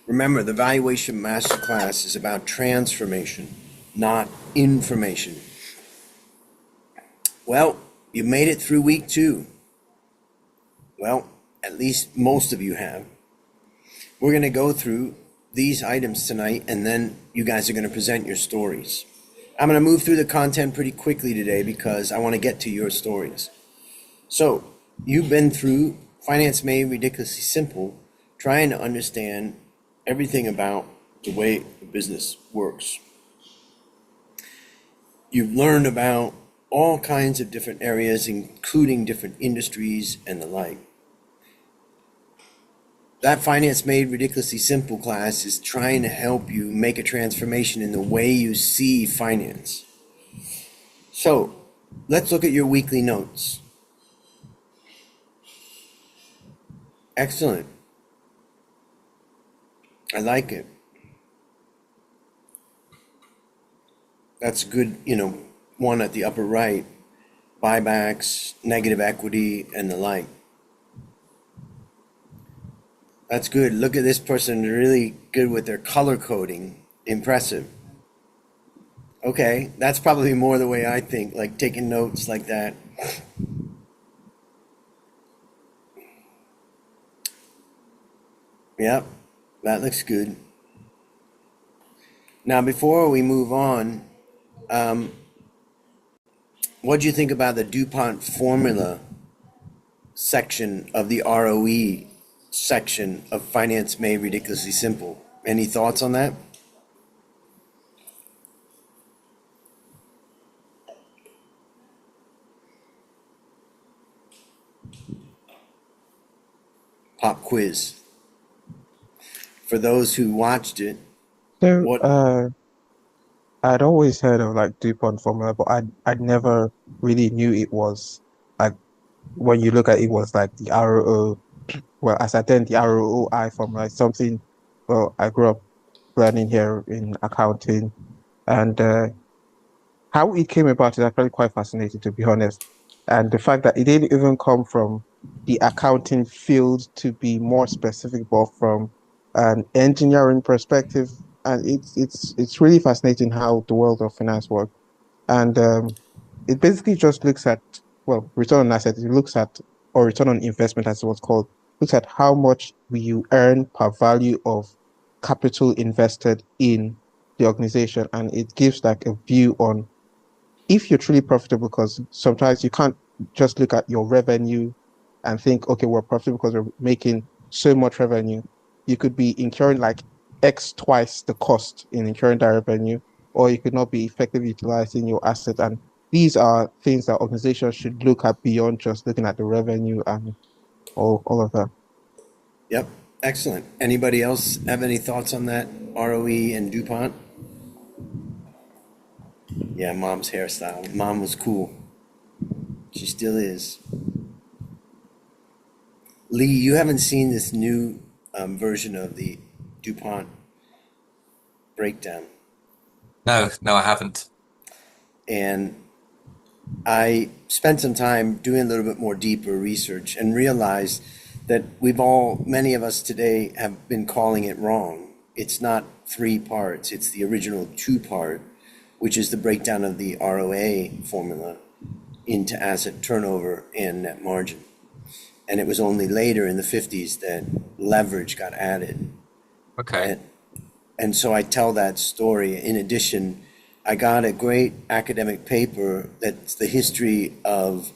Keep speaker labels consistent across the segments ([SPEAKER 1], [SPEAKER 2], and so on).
[SPEAKER 1] Remember, the Valuation Masterclass is about transformation, not information. Well, you made it through week 2. Well, at least most of you have. We're going to go through these items tonight, and then you guys are going to present your stories. I'm going to move through the content pretty quickly today because I want to get to your stories. So, you've been through Finance Made Ridiculously Simple, trying to understand everything about the way the business works. You've learned about all kinds of different areas, including different industries and the like. That Finance Made Ridiculously Simple class is trying to help you make a transformation in the way you see finance. So, let's look at your weekly notes. Excellent. I like it. That's good, one at the upper right, buybacks, negative equity, and the like. That's good. Look at this person, really good with their color coding. Impressive. Okay, that's probably more the way I think, like taking notes like that. Yep, that looks good. Now, before we move on, what do you think about the DuPont formula section of the ROE section of Finance Made Ridiculously Simple? Any thoughts on that? Pop quiz. For those who watched it,
[SPEAKER 2] So,
[SPEAKER 1] what
[SPEAKER 2] I'd always heard of like DuPont formula, but I'd never really knew it was like when you look at it was like the ROO. Well, as I then the ROI formula is something. Well, I grew up learning here in accounting, and how it came about is actually quite fascinating, to be honest. And the fact that it didn't even come from the accounting field to be more specific, but from an engineering perspective. And it's really fascinating how the world of finance works. And it basically just looks at, well, return on assets. It looks at, or return on investment, as it was called, looks at how much will you earn per value of capital invested in the organization. And it gives like a view on if you're truly profitable, because sometimes you can't just look at your revenue and think, okay, we're profitable because we're making so much revenue. You could be incurring like X twice the cost in incurring that revenue, or you could not be effectively utilizing your asset. And these are things that organizations should look at beyond just looking at the revenue and all of that.
[SPEAKER 1] Yep, excellent. Anybody else have any thoughts on that ROE and DuPont? Yeah, mom's hairstyle. Mom was cool. She still is. Lee, you haven't seen this new version of the DuPont breakdown.
[SPEAKER 3] No, no, I haven't.
[SPEAKER 1] And I spent some time doing a little bit more deeper research and realized that many of us today have been calling it wrong. It's not 3 parts, it's the original 2-part, which is the breakdown of the ROA formula into asset turnover and net margin. And it was only later in the 50s that leverage got added.
[SPEAKER 3] Okay.
[SPEAKER 1] And so I tell that story. In addition, I got a great academic paper that's the history of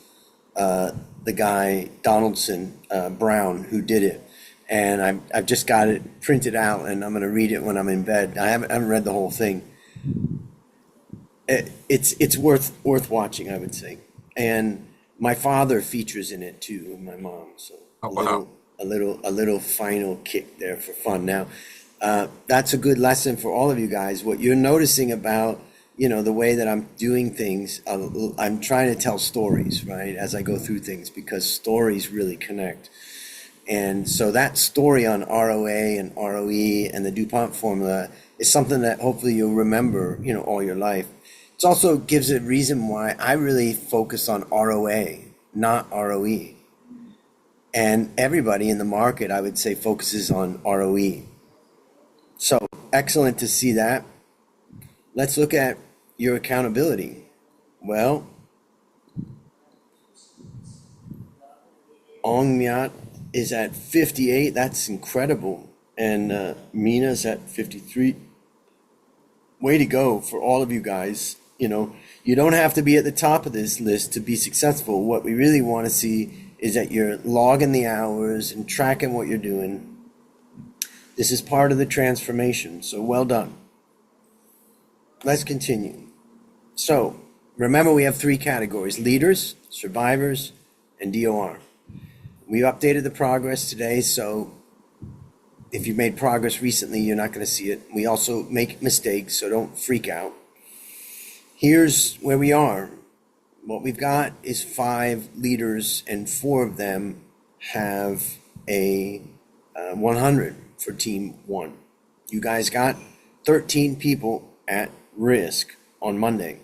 [SPEAKER 1] the guy Donaldson Brown who did it. And I've just got it printed out, and I'm going to read it when I'm in bed. I haven't read the whole thing. It's worth watching, I would say. And my father features in it too, and my mom. So
[SPEAKER 3] Oh, wow.
[SPEAKER 1] a little final kick there for fun. Now, that's a good lesson for all of you guys. What you're noticing about the way that I'm doing things, I'm trying to tell stories, right, as I go through things, because stories really connect. And so that story on ROA and ROE and the DuPont formula is something that hopefully you'll remember, all your life. It also gives a reason why I really focus on ROA, not ROE. And everybody in the market, I would say, focuses on ROE. So excellent to see that. Let's look at your accountability. Well, Ong Myat is at 58. That's incredible. And Mina's at 53. Way to go for all of you guys. You know, you don't have to be at the top of this list to be successful. What we really want to see is that you're logging the hours and tracking what you're doing. This is part of the transformation. So well done. Let's continue. So remember, we have three categories: leaders, survivors, and DOR. We updated the progress today, so if you've made progress recently, you're not going to see it. We also make mistakes, so don't freak out. Here's where we are. What we've got is 5 leaders, and 4 of them have a 100 for team 1. You guys got 13 people at risk on Monday.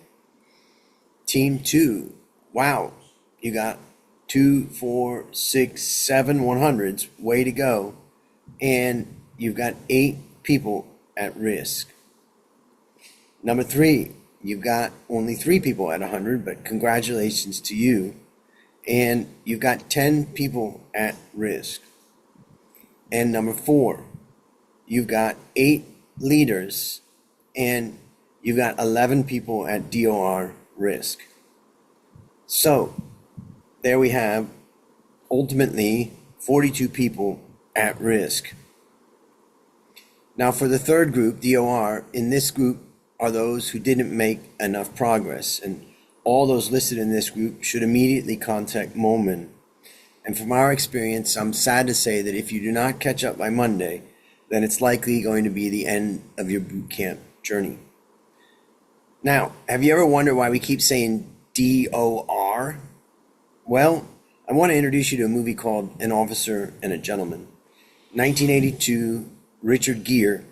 [SPEAKER 1] Team 2, wow, you got 2, 4, 6, 7 100s. Way to go. And you've got 8 people at risk. Number 3, you've got only 3 people at 100, but congratulations to you. And you've got 10 people at risk. And number 4, you've got 8 leaders, and you've got 11 people at DOR risk. So there we have ultimately 42 people at risk. Now for the third group, DOR, in this group are those who didn't make enough progress, and all those listed in this group should immediately contact Momin. And from our experience, I'm sad to say that if you do not catch up by Monday, then it's likely going to be the end of your boot camp journey. Now, have you ever wondered why we keep saying DOR? Well, I want to introduce you to a movie called An Officer and a Gentleman. 1982, Richard Gere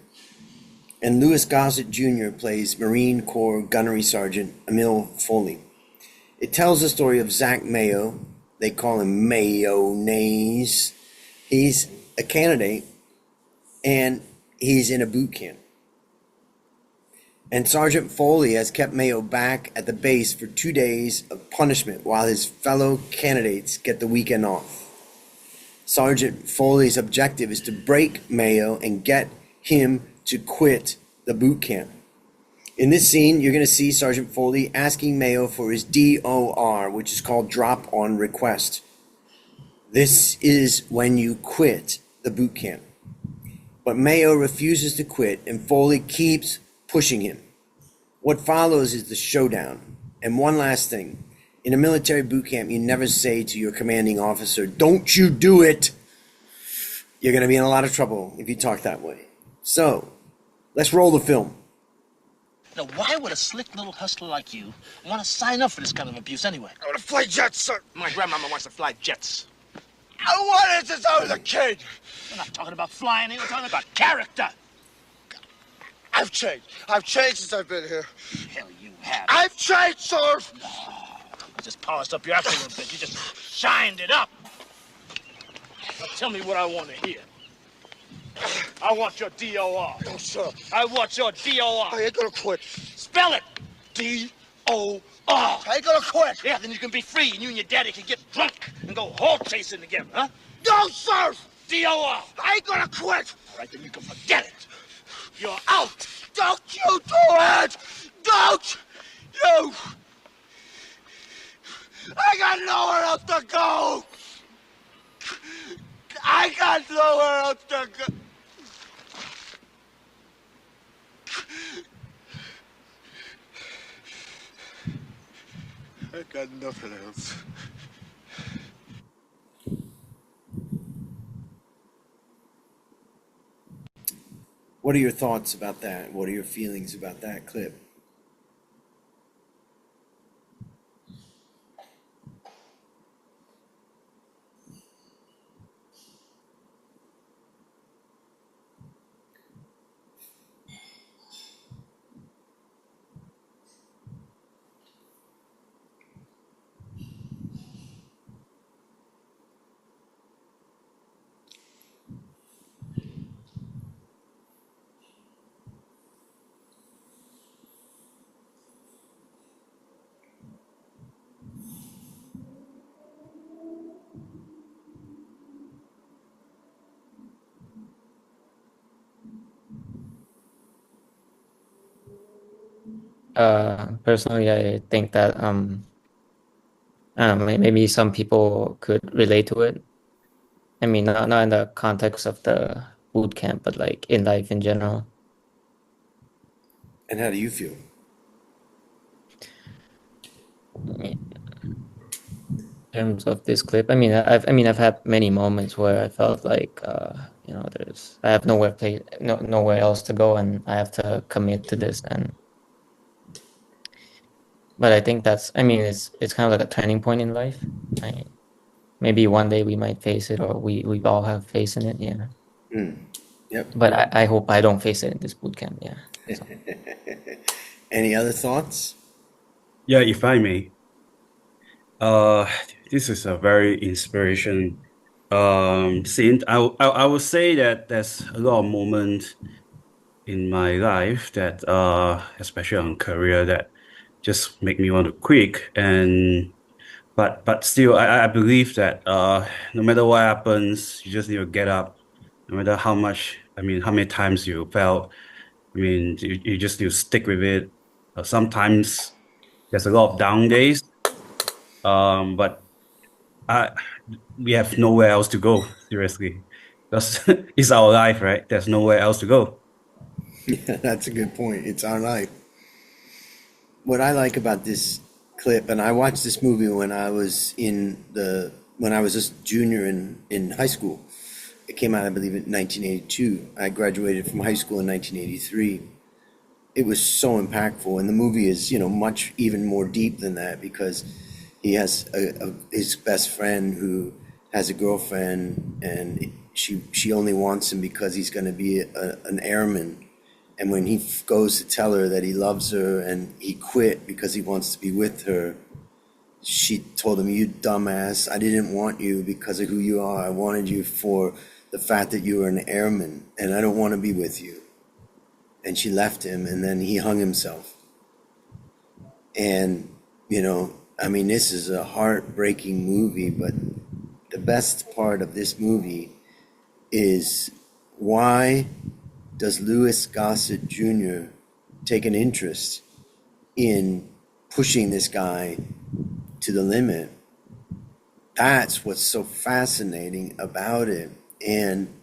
[SPEAKER 1] and Louis Gossett Jr. plays Marine Corps Gunnery Sergeant Emil Foley. It tells the story of Zach Mayo. They call him Mayonnaise. He's a candidate, and he's in a boot camp. And Sergeant Foley has kept Mayo back at the base for 2 days of punishment while his fellow candidates get the weekend off. Sergeant Foley's objective is to break Mayo and get him to quit the boot camp. In this scene, you're going to see Sergeant Foley asking Mayo for his DOR, which is called drop on request. This is when you quit the boot camp. But Mayo refuses to quit, and Foley keeps pushing him. What follows is the showdown. And one last thing. In a military boot camp, you never say to your commanding officer, "Don't you do it." You're going to be in a lot of trouble if you talk that way. So, let's roll the film.
[SPEAKER 4] Now, why would a slick little hustler like you want to sign up for this kind of abuse anyway?
[SPEAKER 5] I want to fly jets, sir.
[SPEAKER 4] My grandmama wants to fly jets.
[SPEAKER 5] I wanted it since I was a kid.
[SPEAKER 4] We're not talking about flying here, we're talking about character.
[SPEAKER 5] I've changed. I've changed since I've been here.
[SPEAKER 4] Hell, you have.
[SPEAKER 5] I've changed, sir.
[SPEAKER 4] You just polished up your act a little bit. You just shined it up. Now tell me what I want to hear. I want your DOR.
[SPEAKER 5] No, sir.
[SPEAKER 4] I want your DOR.
[SPEAKER 5] I ain't gonna quit.
[SPEAKER 4] Spell it. DOR.
[SPEAKER 5] I ain't gonna quit.
[SPEAKER 4] Yeah, then you can be free, and you and your daddy can get drunk and go hog chasing together, huh?
[SPEAKER 5] No, sir.
[SPEAKER 4] DOR.
[SPEAKER 5] I ain't gonna quit.
[SPEAKER 4] All right, then you can forget it. You're out.
[SPEAKER 5] Don't you do it. Don't you. I got nowhere else to go. I got nowhere else to go. I got nothing else.
[SPEAKER 1] What are your thoughts about that? What are your feelings about that clip?
[SPEAKER 6] personally, I think that I don't know, maybe some people could relate to it. I mean, not in the context of the boot camp, but like in life in general.
[SPEAKER 1] And how do you feel?
[SPEAKER 6] In terms of this clip, I mean, I've had many moments where I felt like, I have nowhere else to go, and I have to commit to this. But I think it's kind of like a turning point in life. Maybe one day we might face it, or we all have faced in it. Yeah.
[SPEAKER 1] Yep.
[SPEAKER 6] But I hope I don't face it in this boot camp. Yeah. So.
[SPEAKER 1] Any other thoughts?
[SPEAKER 7] Yeah, if I may. Uh, this is a very inspiration scene. I would say that there's a lot of moments in my life that especially on career that just make me want to quit. And but still I believe that no matter what happens, you just need to get up. No matter how much, how many times you felt, you just need to stick with it. Sometimes there's a lot of down days, but we have nowhere else to go, seriously. Because it's our life, right? There's nowhere else to go.
[SPEAKER 1] Yeah, that's a good point. It's our life. What I like about this clip, and I watched this movie when I was just junior in high school. It came out, I believe, in 1982. I graduated from high school in 1983. It was so impactful, and the movie is, much even more deep than that, because he has his best friend who has a girlfriend, and she only wants him because he's going to be an airman. And when he goes to tell her that he loves her and he quit because he wants to be with her, she told him, "You dumbass, I didn't want you because of who you are. I wanted you for the fact that you were an airman, and I don't want to be with you." And she left him, and then he hung himself. And, this is a heartbreaking movie, but the best part of this movie is, why does Louis Gossett Jr. take an interest in pushing this guy to the limit? That's what's so fascinating about it. And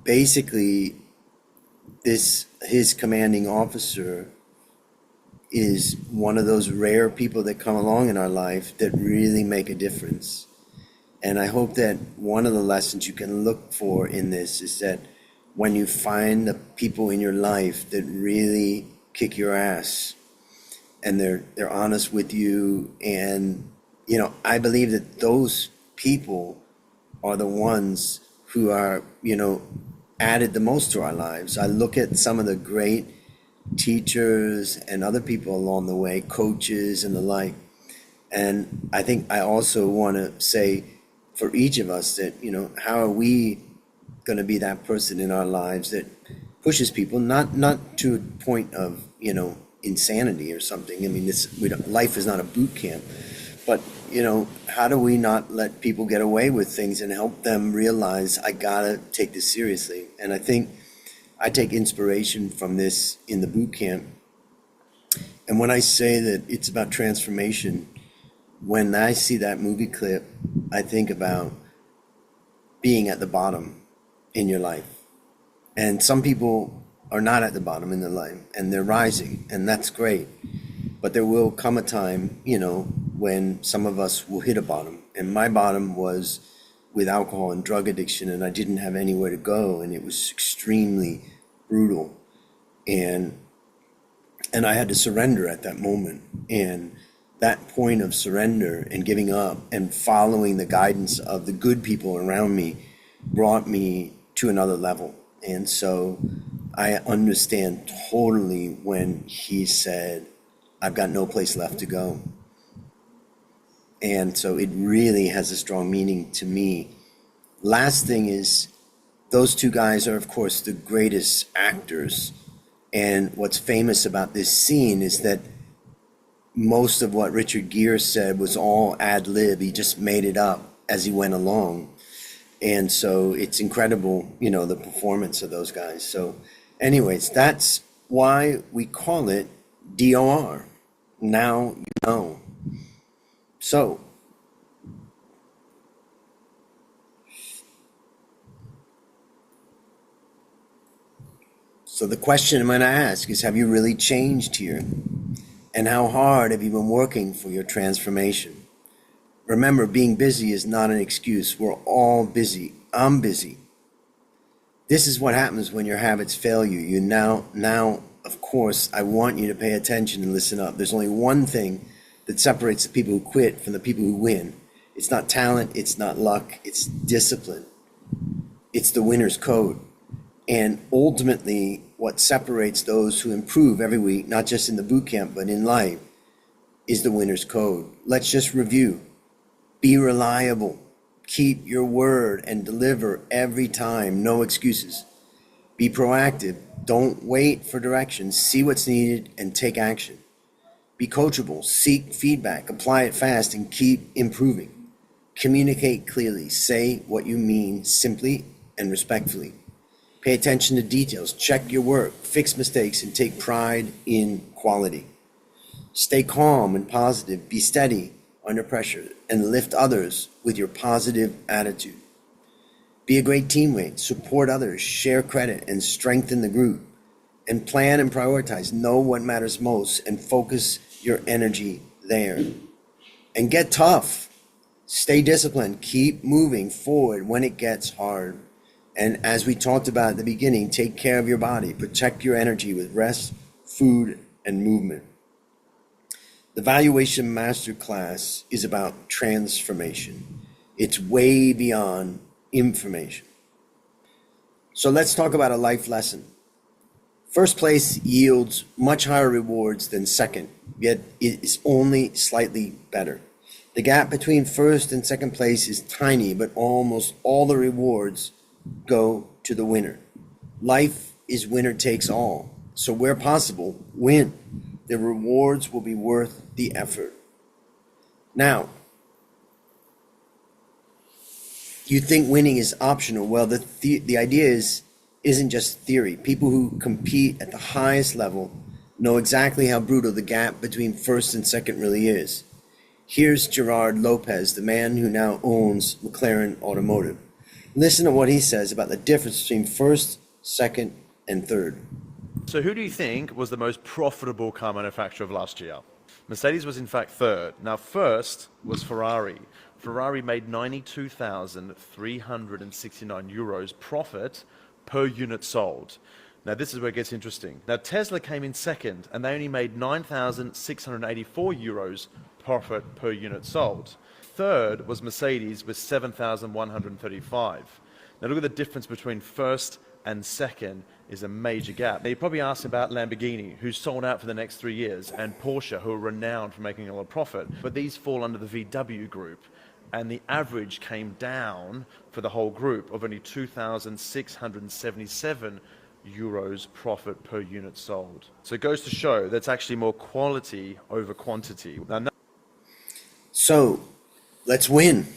[SPEAKER 1] basically, his commanding officer is one of those rare people that come along in our life that really make a difference. And I hope that one of the lessons you can look for in this is that when you find the people in your life that really kick your ass, and they're honest with you, and I believe that those people are the ones who are added the most to our lives. I look at some of the great teachers and other people along the way, coaches and the like, and I think I also want to say, for each of us, that how are we going to be that person in our lives that pushes people, not to a point of insanity or something. Life is not a boot camp, but how do we not let people get away with things and help them realize, I gotta take this seriously? And I think I take inspiration from this in the boot camp. And when I say that it's about transformation, when I see that movie clip, I think about being at the bottom in your life. And some people are not at the bottom in their life, and they're rising, and that's great. But there will come a time, when some of us will hit a bottom. And my bottom was with alcohol and drug addiction, and I didn't have anywhere to go, and it was extremely brutal. And I had to surrender at that moment. And that point of surrender and giving up and following the guidance of the good people around me brought me to another level. And so I understand totally when he said, I've got no place left to go. And so it really has a strong meaning to me. Last thing is, those two guys are, of course, the greatest actors. And what's famous about this scene is that most of what Richard Gere said was all ad lib. He just made it up as he went along. And so it's incredible, the performance of those guys. So anyways, that's why we call it DOR. Now you know. So, the question I'm going to ask is, have you really changed here? And how hard have you been working for your transformation? Remember, being busy is not an excuse. We're all busy. I'm busy. This is what happens when your habits fail you. You now, of course, I want you to pay attention and listen up. There's only one thing that separates the people who quit from the people who win. It's not talent, it's not luck, it's discipline. It's the winner's code. And ultimately, what separates those who improve every week, not just in the boot camp, but in life, is the winner's code. Let's just review. Be reliable. Keep your word and deliver every time. No excuses. Be proactive. Don't wait for directions. See what's needed and take action. Be coachable. Seek feedback. Apply it fast and keep improving. Communicate clearly. Say what you mean simply and respectfully. Pay attention to details. Check your work. Fix mistakes and take pride in quality. Stay calm and positive. Be steady under pressure and lift others with your positive attitude. Be a great teammate. Support others. Share credit and strengthen the group. And plan and prioritize. Know what matters most and focus your energy there. And get tough. Stay disciplined. Keep moving forward when it gets hard. And as we talked about at the beginning, take care of your body. Protect your energy with rest, food, and movement. The Valuation Masterclass is about transformation. It's way beyond information. So let's talk about a life lesson. First place yields much higher rewards than second, yet it is only slightly better. The gap between first and second place is tiny, but almost all the rewards go to the winner. Life is winner takes all. So where possible, win. The rewards will be worth the effort. Now, you think winning is optional. Well, the idea isn't just theory. People who compete at the highest level know exactly how brutal the gap between first and second really is. Here's Gerard Lopez, the man who now owns McLaren Automotive. Listen to what he says about the difference between first, second, and third.
[SPEAKER 8] So who do you think was the most profitable car manufacturer of last year? Mercedes was in fact third. Now first was Ferrari. Ferrari made 92,369 euros profit per unit sold. Now this is where it gets interesting. Now Tesla came in second and they only made 9,684 euros profit per unit sold. Third was Mercedes with 7,135. Now look at the difference between first and second is a major gap. Now you probably asked about Lamborghini, who's sold out for the next 3 years, and Porsche, who are renowned for making a lot of profit. But these fall under the VW group. And the average came down for the whole group of only 2,677 euros profit per unit sold. So it goes to show that's actually more quality over quantity.
[SPEAKER 1] So let's win.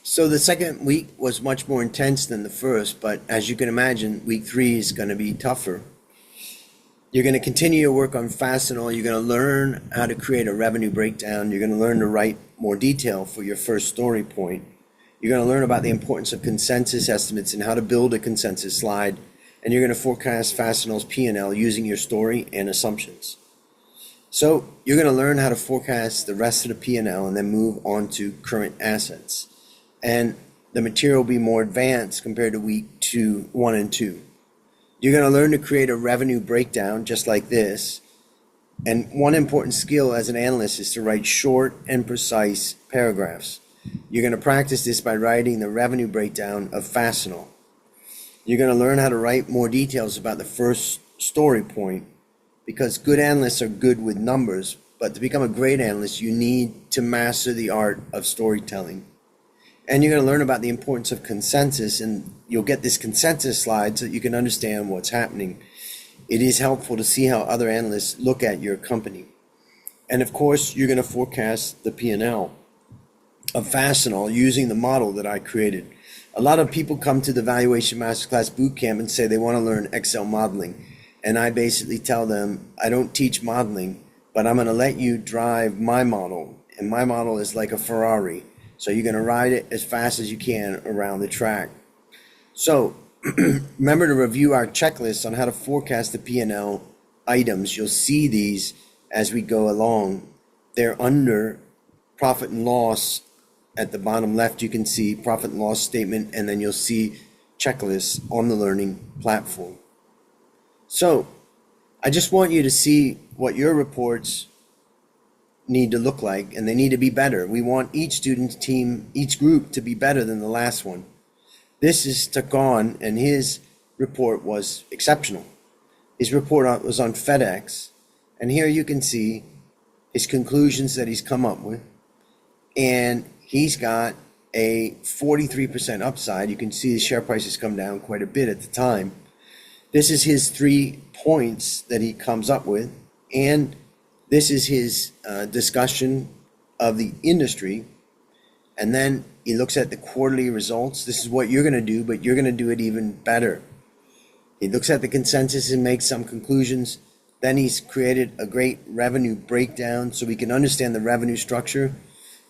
[SPEAKER 1] So the second week was much more intense than the first, but as you can imagine, week 3 is going to be tougher. You're going to continue your work on Fastenal. You're going to learn how to create a revenue breakdown. You're going to learn to write more detail for your first story point. You're going to learn about the importance of consensus estimates and how to build a consensus slide. And you're going to forecast Fastenal's P&L using your story and assumptions. So you're going to learn how to forecast the rest of the P&L and then move on to current assets. And the material will be more advanced compared to week 1 and 2. You're going to learn to create a revenue breakdown just like this. And one important skill as an analyst is to write short and precise paragraphs. You're going to practice this by writing the revenue breakdown of Fastenal. You're going to learn how to write more details about the first story point, because good analysts are good with numbers, but to become a great analyst, you need to master the art of storytelling. And you're going to learn about the importance of consensus, and you'll get this consensus slide so that you can understand what's happening. It is helpful to see how other analysts look at your company. And of course, you're going to forecast the P&L of Fastenal using the model that I created. A lot of people come to the Valuation Masterclass Bootcamp and say they want to learn Excel modeling. And I basically tell them, I don't teach modeling, but I'm going to let you drive my model. And my model is like a Ferrari. So you're going to ride it as fast as you can around the track. So remember to review our checklist on how to forecast the P&L items. You'll see these as we go along. They're under profit and loss. At the bottom left, you can see profit and loss statement, and then you'll see checklists on the learning platform. So I just want you to see what your reports need to look like, and they need to be better. We want each student team, each group to be better than the last one. This is Takon, and his report was exceptional. His report was on FedEx, and here you can see his conclusions that he's come up with. And he's got a 43% upside. You can see the share price has come down quite a bit at the time. This is his 3 points that he comes up with, and this is his discussion of the industry. And then he looks at the quarterly results. This is what you're going to do, but you're going to do it even better. He looks at the consensus and makes some conclusions. Then he's created a great revenue breakdown so we can understand the revenue structure.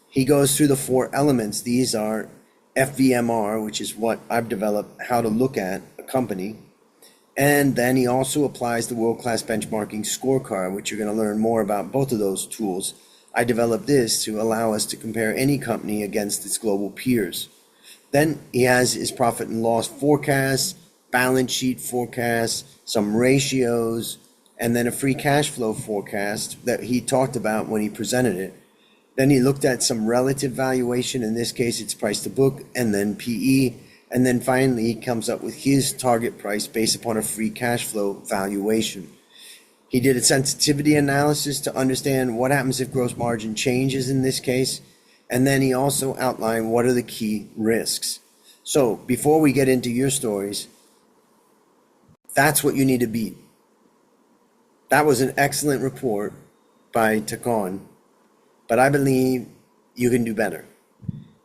[SPEAKER 1] He goes through the 4 elements. These are FVMR, which is what I've developed, how to look at a company. And then he also applies the world-class benchmarking scorecard, which you're going to learn more about both of those tools. I developed this to allow us to compare any company against its global peers. Then he has his profit and loss forecast, balance sheet forecast, some ratios, and then a free cash flow forecast that he talked about when he presented it. Then he looked at some relative valuation. In this case, it's price to book, and then PE. And then finally, he comes up with his target price based upon a free cash flow valuation. He did a sensitivity analysis to understand what happens if gross margin changes in this case. And then he also outlined what are the key risks. So before we get into your stories, that's what you need to beat. That was an excellent report by Takon, but I believe you can do better.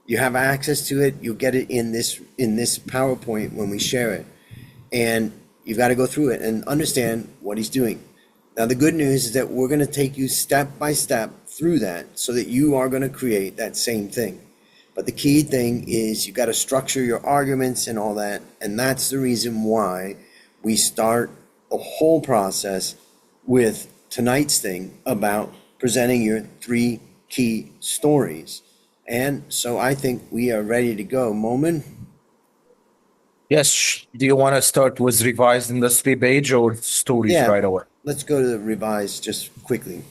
[SPEAKER 1] You have access to it. You'll get it in this PowerPoint when we share it. And you've got to go through it and understand what he's doing. Now, the good news is that we're going to take you step by step through that so that you are going to create that same thing. But the key thing is you've got to structure your arguments and all that. And that's the reason why we start the whole process with tonight's thing about presenting your 3 key stories. And so I think we are ready to go. Momin?
[SPEAKER 9] Yes. Do you want to start with revised industry page or stories
[SPEAKER 1] Yeah.
[SPEAKER 9] right away?
[SPEAKER 1] Let's go to the revised just quickly.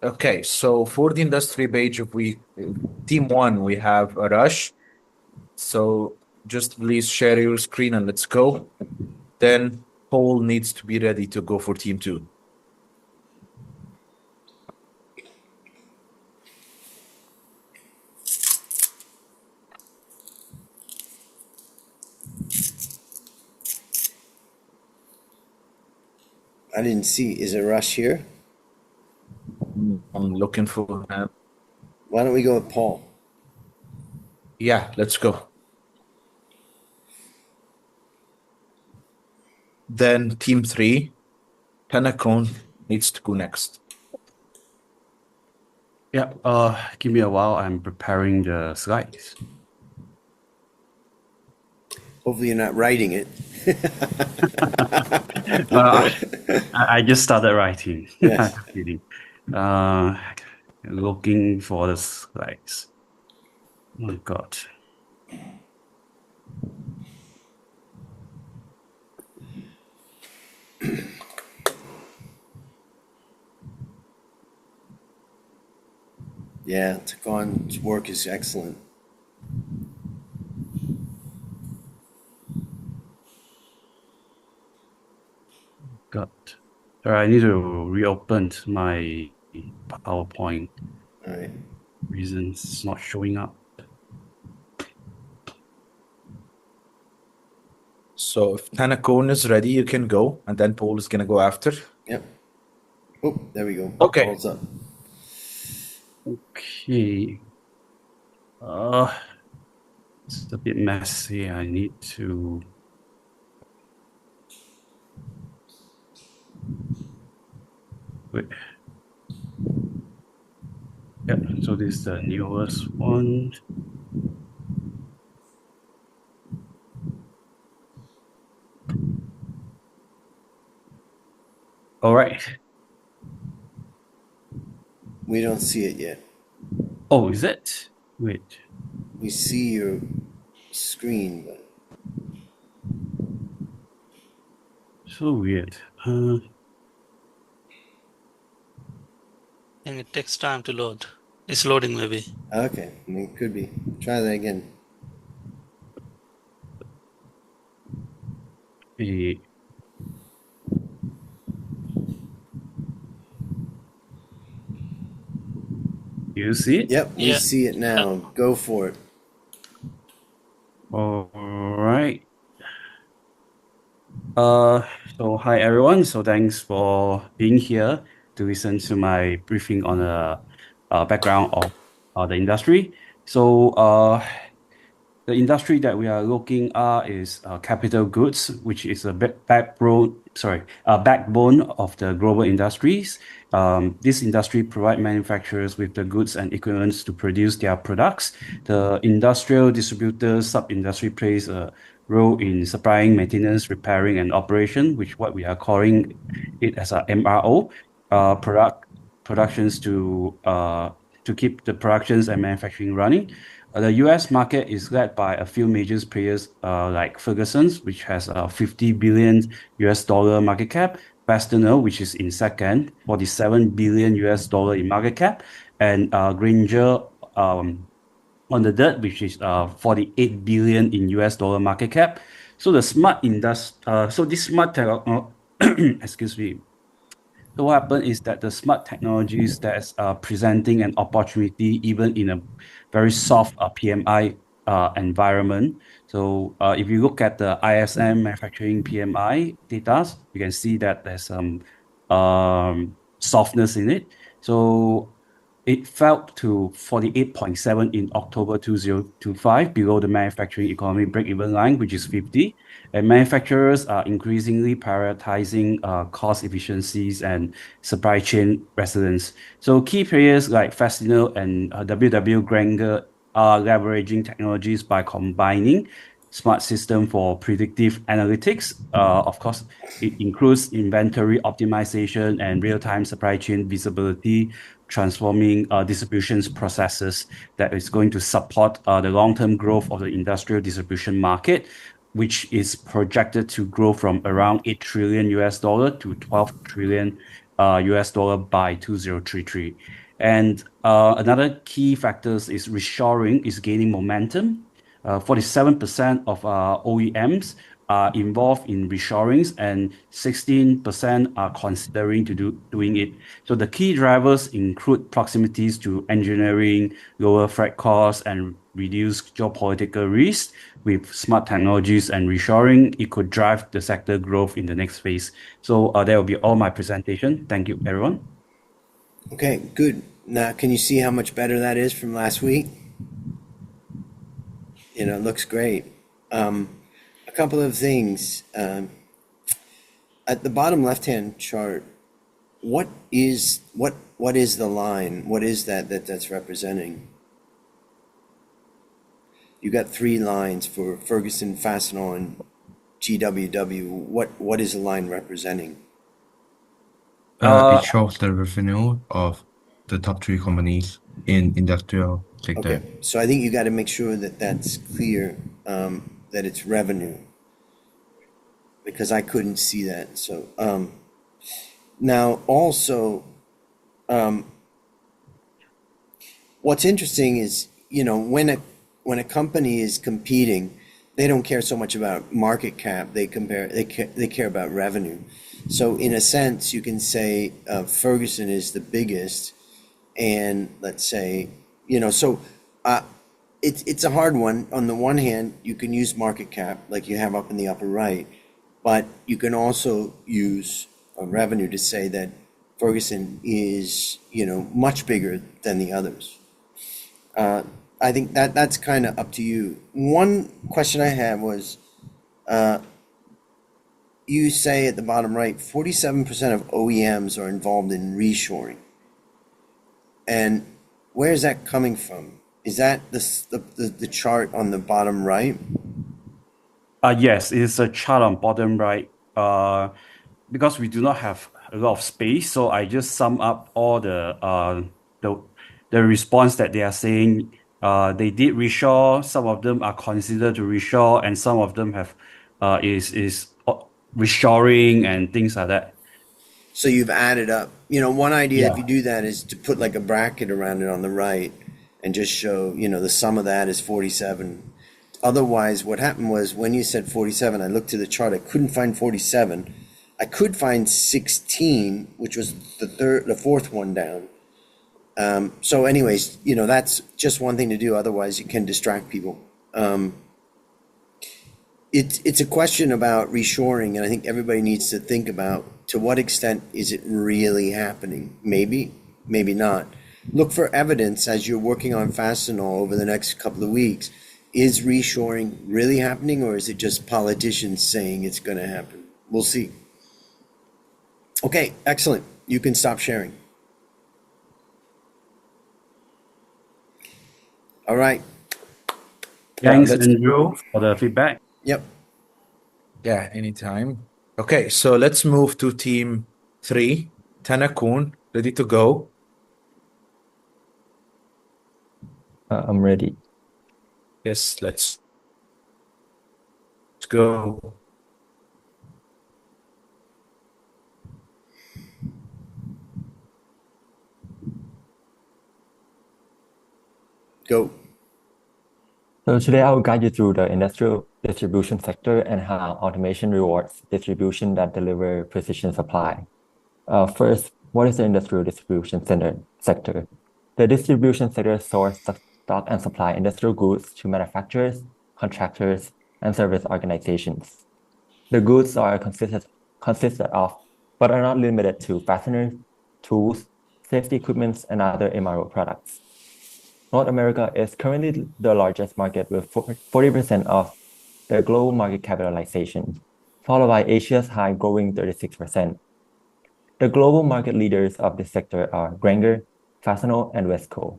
[SPEAKER 9] Okay, so for the industry page, if we team 1, we have a rush. So just please share your screen and let's go. Then Paul needs to be ready to go for team 2.
[SPEAKER 1] I didn't see. Is there a rush here?
[SPEAKER 9] I'm looking for him.
[SPEAKER 1] Why don't we go with Paul?
[SPEAKER 9] Yeah, let's go. Then team 3, Penacon needs to go next.
[SPEAKER 7] Yeah, give me a while. I'm preparing the slides.
[SPEAKER 1] Hopefully you're not writing it.
[SPEAKER 7] I just started writing.
[SPEAKER 1] Yes.
[SPEAKER 7] Just kidding. Looking for the slides. Oh God.
[SPEAKER 1] Yeah, Takon's work is excellent.
[SPEAKER 7] God. Sorry, I need to reopen my PowerPoint.
[SPEAKER 1] All right.
[SPEAKER 7] Reasons it's not showing up.
[SPEAKER 9] So if Penacon is ready, you can go, and then Paul is gonna go after.
[SPEAKER 1] Yep. Oh, there we go.
[SPEAKER 9] Okay.
[SPEAKER 1] Paul's up.
[SPEAKER 7] Okay. It's a bit messy. I need to Wait. Yeah, so this is the newest one. All right.
[SPEAKER 1] We don't see it yet.
[SPEAKER 7] Oh, is it? Wait.
[SPEAKER 1] We see your screen, but
[SPEAKER 7] So weird.
[SPEAKER 10] I think it takes time to load. It's loading maybe.
[SPEAKER 1] okay, I mean, it could be. Try that again.
[SPEAKER 7] Eh, You see it?
[SPEAKER 1] Yep, we
[SPEAKER 10] Yeah.
[SPEAKER 1] see it now. Go for it.
[SPEAKER 7] All right. So hi everyone. So thanks for being here to listen to my briefing on the background of the industry. So the industry that we are looking at is capital goods, which is a backbone of the global industries. This industry provide manufacturers with the goods and equipment to produce their products. The industrial distributors sub-industry plays a role in supplying, maintenance, repairing, and operation, which what we are calling it as a MRO, productions to keep the productions and manufacturing running. The US market is led by a few major players like Ferguson's, which has a $50 billion market cap, Fastener, which is in second, $47 billion in market cap, and Granger on the third, which is 48 billion in US dollar market cap. So the this smart excuse me. So what happened is that the smart technologies that's presenting an opportunity even in a very soft PMI environment. So if you look at the ISM manufacturing PMI data, you can see that there's some softness in it. So it fell to 48.7 in October 2025, below the manufacturing economy break-even line, which is 50. And manufacturers are increasingly prioritizing cost efficiencies and supply chain resilience. So key players like Fastenal and WW Granger are leveraging technologies by combining smart system for predictive analytics. Of course, it includes inventory optimization and real-time supply chain visibility, transforming distribution processes that is going to support the long-term growth of the industrial distribution market, which is projected to grow from around $8 trillion to $12 trillion by 2033. And another key factors is reshoring is gaining momentum. 47% of OEMs are involved in reshoring and 16% are considering doing it. So the key drivers include proximities to engineering, lower freight costs, and reduced geopolitical risks. With smart technologies and reshoring, it could drive the sector growth in the next phase. So that will be all my presentation. Thank you, everyone.
[SPEAKER 1] Okay, good. Now, can you see how much better that is from last week? You know, it looks great. A couple of things. At the bottom left-hand chart, what is the line? What is that's representing? You got three lines for Ferguson, Fastenal, and GWW. What is the line representing?
[SPEAKER 11] It shows the revenue of the top three companies in industrial sector.
[SPEAKER 1] Okay, so I think you got to make sure that that's clear, that it's revenue, because I couldn't see that. So now also, what's interesting is, you know, when a company is competing, they don't care so much about market cap. They care about revenue. So in a sense, you can say Ferguson is the biggest, and let's say, you know, so it's a hard one. On the one hand, you can use market cap like you have up in the upper right, but you can also use revenue to say that Ferguson is, you know, much bigger than the others. I think that's kind of up to you. One question I had was, you say at the bottom right, 47% of OEMs are involved in reshoring. And where is that coming from? Is that the chart on the bottom right?
[SPEAKER 7] Yes, it's a chart on bottom right. Because we do not have a lot of space, so I just sum up all the response that they are saying. They did reshore. Some of them are considered to reshore, and some of them have is reshoring and things like that.
[SPEAKER 1] So you've added up. You know, one idea if
[SPEAKER 7] Yeah.
[SPEAKER 1] you do that is to put like a bracket around it on the right and just show, you know, the sum of that is 47. Otherwise, what happened was when you said 47, I looked to the chart, I couldn't find 47. I could find 16, which was the fourth one down. So anyways, you know, that's just one thing to do. Otherwise, you can distract people. It's a question about reshoring, and I think everybody needs to think about to what extent is it really happening? Maybe, maybe not. Look for evidence as you're working on Fastenal over the next couple of weeks. Is reshoring really happening, or is it just politicians saying it's going to happen? We'll see. Okay, excellent. You can stop sharing. All right.
[SPEAKER 7] Thanks,
[SPEAKER 9] let's
[SPEAKER 7] Andrew, for the feedback.
[SPEAKER 1] Yep.
[SPEAKER 9] Yeah, anytime. Okay, so let's move to team 3. Tanakun, ready to go?
[SPEAKER 6] I'm ready.
[SPEAKER 9] Yes, let's go.
[SPEAKER 1] Go.
[SPEAKER 6] So today I will guide you through the industrial distribution sector and how automation rewards distribution that deliver precision supply. First, what is the industrial distribution sector? The distribution sector sources stock and supply industrial goods to manufacturers, contractors, and service organizations. The goods are consisted of, but are not limited to, fasteners, tools, safety equipment, and other MRO products. North America is currently the largest market with 40% of the global market capitalization, followed by Asia's high growing 36%. The global market leaders of this sector are Granger, Fastenal, and Wesco.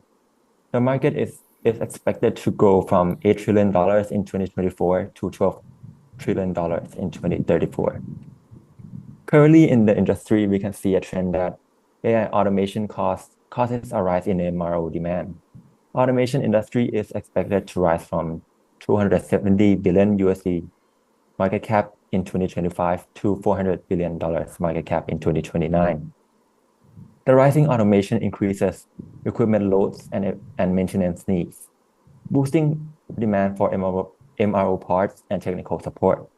[SPEAKER 6] The market is expected to grow from $8 trillion in 2024 to $12 trillion in 2034. Currently in the industry, we can see a trend that AI automation causes a rise in MRO demand. Automation industry is expected to rise from $270 billion USD market cap in 2025 to $400 billion market cap in 2029. The rising automation increases equipment loads and maintenance needs, boosting demand for MRO parts and technical support.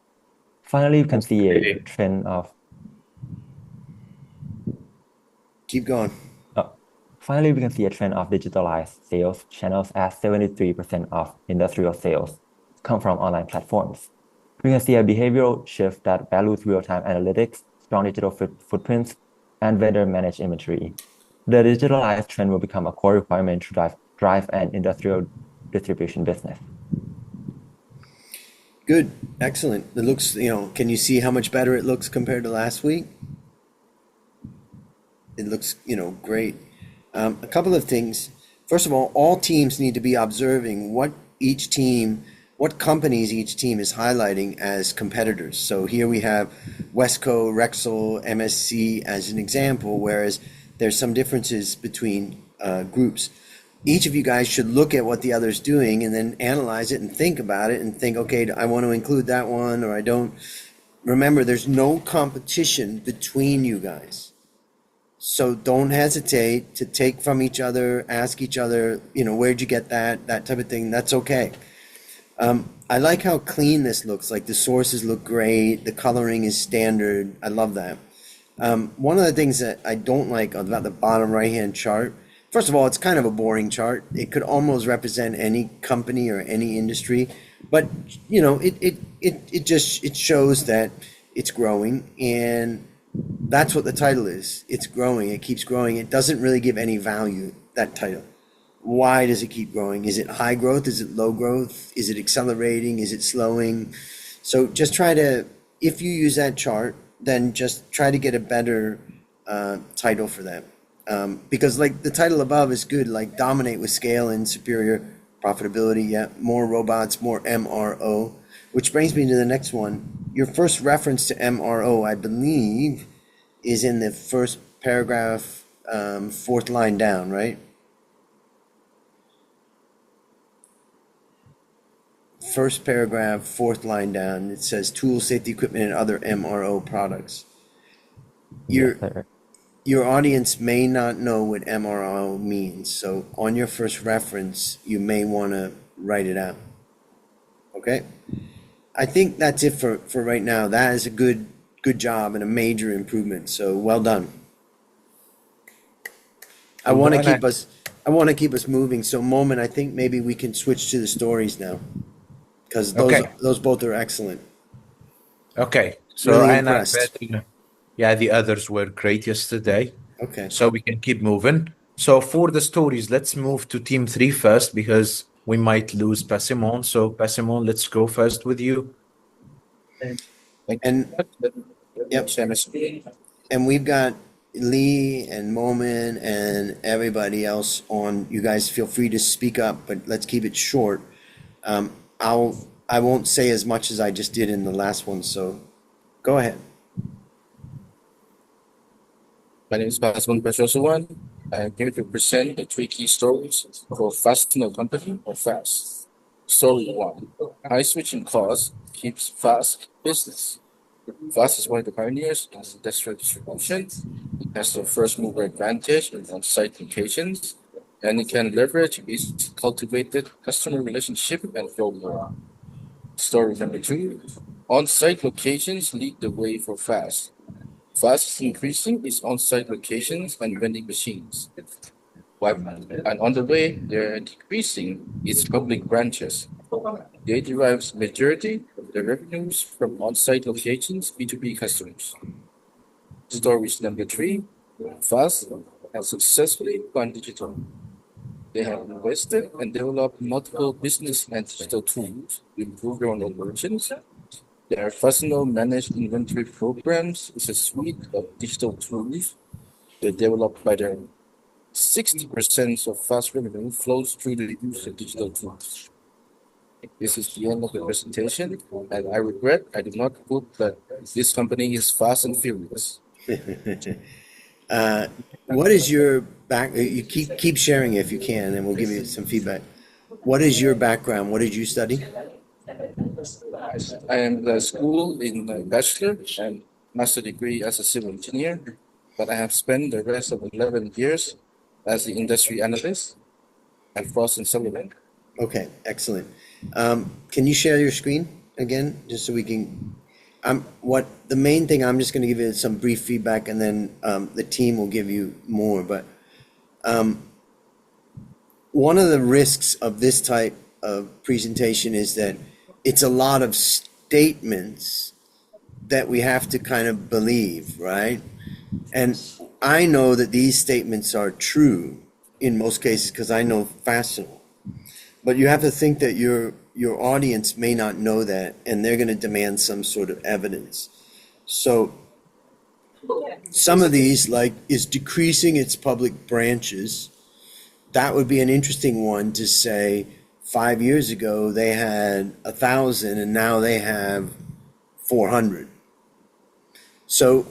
[SPEAKER 6] Finally, you can see a trend of
[SPEAKER 1] Keep going.
[SPEAKER 6] Finally, we can see a trend of digitalized sales channels as 73% of industrial sales come from online platforms. We can see a behavioral shift that values real-time analytics, strong digital footprints, and vendor-managed inventory. The digitalized trend will become a core requirement to drive an industrial distribution business.
[SPEAKER 1] Good. Excellent. It looks, you know, can you see how much better it looks compared to last week? It looks, you know, great. A couple of things. First of all teams need to be observing what companies each team is highlighting as competitors. So here we have Wesco, Rexel, MSC as an example, whereas there's some differences between groups. Each of you guys should look at what the other's doing and then analyze it and think about it and think, okay, I want to include that one or I don't. Remember, there's no competition between you guys. So don't hesitate to take from each other, ask each other, you know, where'd you get that type of thing. That's okay. I like how clean this looks. Like the sources look great. The coloring is standard. I love that. One of the things that I don't like about the bottom right-hand chart, first of all, it's kind of a boring chart. It could almost represent any company or any industry, but you know, it shows that it's growing, and that's what the title is. It's growing. It keeps growing. It doesn't really give any value, that title. Why does it keep growing? Is it high growth? Is it low growth? Is it accelerating? Is it slowing? So just try to, if you use that chart, then just try to get a better title for that. Because like the title above is good, like dominate with scale and superior profitability. Yeah, more robots, more MRO, which brings me to the next one. Your first reference to MRO, I believe, is in the first paragraph, fourth line down, right? First paragraph, fourth line down, it says tools, safety equipment, and other MRO products.
[SPEAKER 6] Yes, sir.
[SPEAKER 1] Your audience may not know what MRO means, so on your first reference, you may want to write it out. Okay? I think that's it for right now. That is a good job and a major improvement. So well done. I want to keep us moving. So Moment, I think maybe we can switch to the stories now, because those both are excellent.
[SPEAKER 9] Okay. So
[SPEAKER 1] Really
[SPEAKER 9] I
[SPEAKER 1] impressed.
[SPEAKER 9] bet, yeah, the others were great yesterday.
[SPEAKER 1] Okay.
[SPEAKER 9] So we can keep moving. So for the stories, let's move to team 3 first because we might lose Passimon. So Passimon, let's go first with you.
[SPEAKER 1] And yep. And we've got Lee and Moment and everybody else on. You guys feel free to speak up, but let's keep it short. I won't say as much as I just did in the last one, so go ahead.
[SPEAKER 12] My name is Paswan Pashosawan. I'm here to present the 3 key stories for Fastener Company or FAST. Story 1. High switching costs keeps FAST business. FAST is one of the pioneers in industrial distribution. It has the first mover advantage in on-site locations, and it can leverage its cultivated customer relationship and grow more. Story number 2. On-site locations lead the way for FAST. FAST is increasing its on-site locations and vending machines. And on the way, they're decreasing its public branches. They derive majority of the revenues from on-site locations B2B customers. Stories number 3. FAST has successfully gone digital. They have invested and developed multiple business and digital tools to improve their own operations. Their personal managed inventory programs is a suite of digital tools that developed by them. 60% of FAST revenue flows through the use of digital tools. This is the end of the presentation, and I regret I did not put that this company is fast and furious.
[SPEAKER 1] What is your back? You keep sharing if you can, and we'll give you some feedback. What is your background? What did you study?
[SPEAKER 12] I am the school in bachelor and master degree as a civil engineer, but I have spent the rest of 11 years as the industry analyst at Frost & Sullivan.
[SPEAKER 1] Okay, excellent. Can you share your screen again, just so we can? What the main thing? I'm just going to give you some brief feedback, and then the team will give you more. But one of the risks of this type of presentation is that it's a lot of statements that we have to kind of believe, right? And I know that these statements are true in most cases because I know Fastenal. But you have to think that your audience may not know that, and they're going to demand some sort of evidence. So some of these, like, is decreasing its public branches. That would be an interesting one to say. 5 years ago, they had 1,000, and now they have 400. So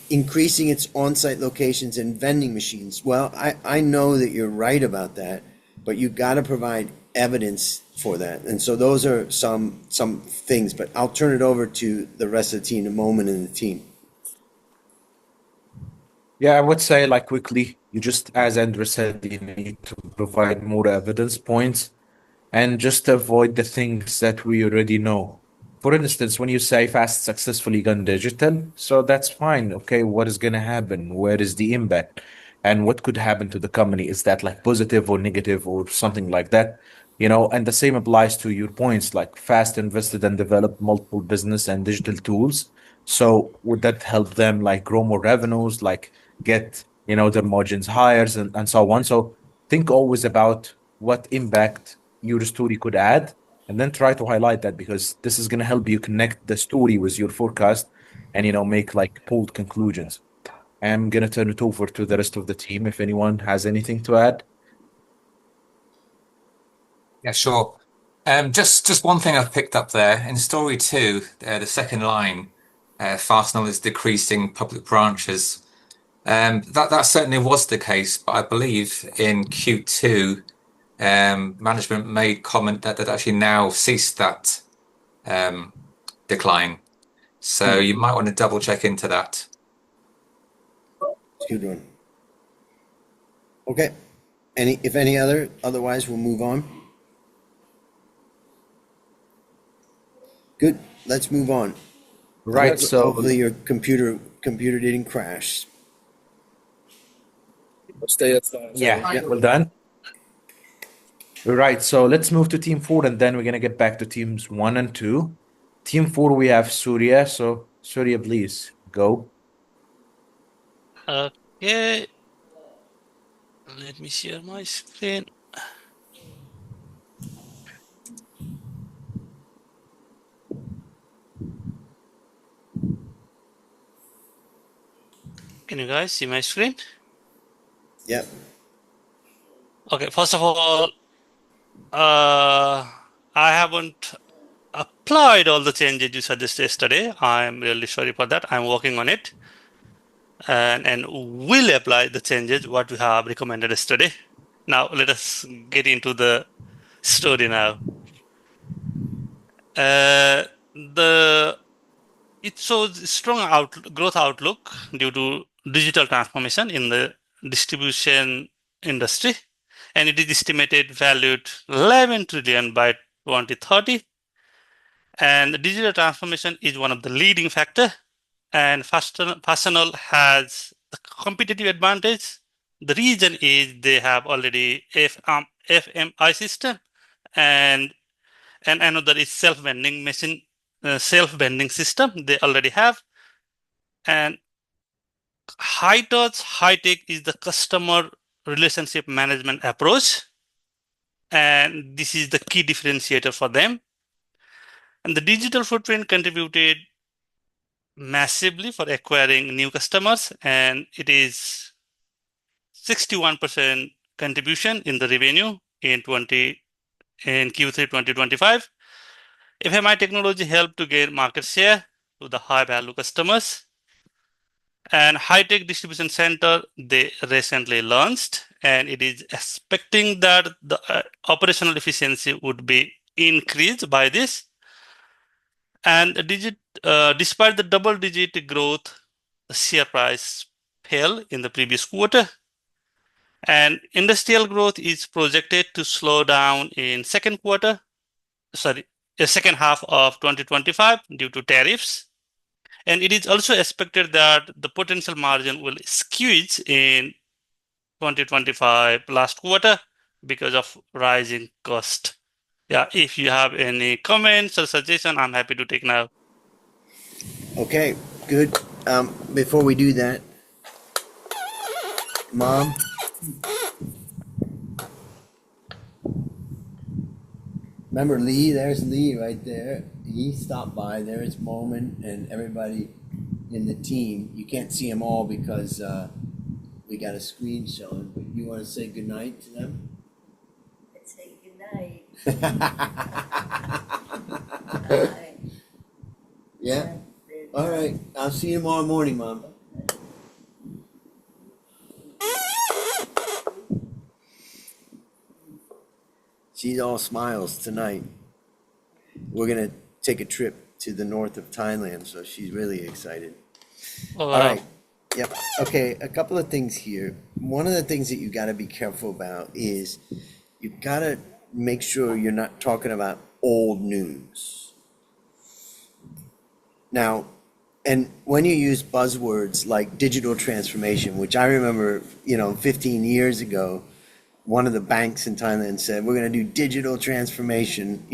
[SPEAKER 1] increasing its on-site locations and vending machines. Well, I know that you're right about that, but you've got to provide evidence for that. And so those are some things, but I'll turn it over to the rest of the team, the Moment in the team.
[SPEAKER 9] Yeah, I would say, like, quickly, you just, as Andrew said, you need to provide more evidence points and just avoid the things that we already know. For instance, when you say FAST successfully gone digital, so that's fine. Okay, what is going to happen? Where is the impact? And what could happen to the company? Is that like positive or negative or something like that? And the same applies to your points, like FAST invested and developed multiple business and digital tools. So would that help them like grow more revenues, like get, their margins higher and so on? So think always about what impact your story could add and then try to highlight that, because this is going to help you connect the story with your forecast and, make like bold conclusions. I'm going to turn it over to the rest of the team if anyone has anything to add.
[SPEAKER 3] Yeah, sure. Just one thing I've picked up there in story 2, the second line, Fastenal is decreasing public branches. That certainly was the case, but I believe in Q2, management made comment that they'd actually now ceased that decline. So you might want to double check into that.
[SPEAKER 1] Good one. Okay. Otherwise we'll move on. Good. Let's move on.
[SPEAKER 9] Right. So
[SPEAKER 1] hopefully your computer didn't crash.
[SPEAKER 12] Stay at five.
[SPEAKER 9] yeah, well done. Right. So let's move to team 4, and then we're gonna get back to teams 1 and 2. Team 4, we have Surya. So Surya, please go.
[SPEAKER 10] Okay. Let me share my screen. Can you guys see my screen?
[SPEAKER 1] Yep.
[SPEAKER 10] Okay, first of all, I haven't applied all the changes you suggested yesterday. I'm really sorry for that. I'm working on it. And will apply the changes what we have recommended yesterday. Now let us get into the story now. It shows strong growth outlook due to digital transformation in the distribution industry, and it is estimated valued 11 trillion by 2030. And the digital transformation is one of the leading factor, and Fastenal has a competitive advantage. The reason is they have already FMI system, and another is self-vending machine, self-vending system they already have. And high touch, high tech is the customer relationship management approach, and this is the key differentiator for them. And the digital footprint contributed massively for acquiring new customers, and it is 61% contribution in the revenue in Q3 2025. FMI technology helped to gain market share to the high value customers. And high-tech distribution center they recently launched, and it is expecting that the operational efficiency would be increased by this. And despite the double-digit growth, the share price fell in the previous quarter. And industrial growth is projected to slow down in second half of 2025 due to tariffs. And it is also expected that the potential margin will squeeze in 2025 last quarter because of rising cost. Yeah, if you have any comments or suggestion, I'm happy to take now.
[SPEAKER 1] Okay, good. Before we do that, Mom. Remember Lee? There's Lee right there. He stopped by. There's Momin and everybody in the team. You can't see them all because we got a screen showing. But you want to say goodnight to them?
[SPEAKER 13] Let's say goodnight.
[SPEAKER 1] Yeah? All right. I'll see you tomorrow morning, Mom. She's all smiles tonight. We're going to take a trip to the north of Thailand, so she's really excited.
[SPEAKER 10] Oh, wow.
[SPEAKER 1] All right. Yep. Okay, a couple of things here. One of the things that you got to be careful about is you got to make sure you're not talking about old news. Now, and when you use buzzwords like digital transformation, which I remember, 15 years ago, one of the banks in Thailand said, we're going to do digital transformation,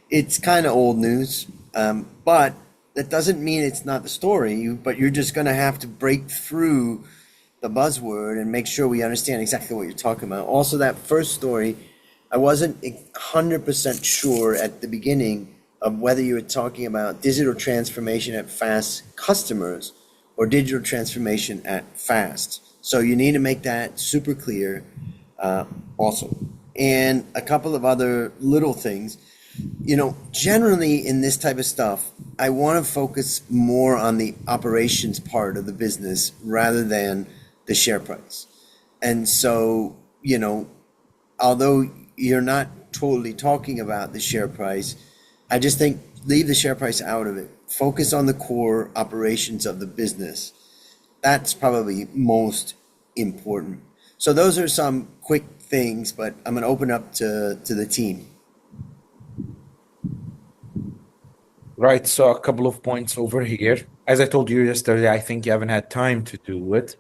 [SPEAKER 1] it's kind of old news. But that doesn't mean it's not the story, but you're just going to have to break through the buzzword and make sure we understand exactly what you're talking about. Also, that first story I wasn't 100% sure at the beginning of whether you were talking about digital transformation at Fast customers or digital transformation at Fast. So you need to make that super clear also. And a couple of other little things. You know, generally in this type of stuff, I want to focus more on the operations part of the business rather than the share price. And so, you know, although you're not totally talking about the share price, I just think leave the share price out of it. Focus on the core operations of the business. That's probably most important. So those are some quick things, but I'm going to open up to the team.
[SPEAKER 9] Right, so a couple of points over here. As I told you yesterday, I think you haven't had time to do it,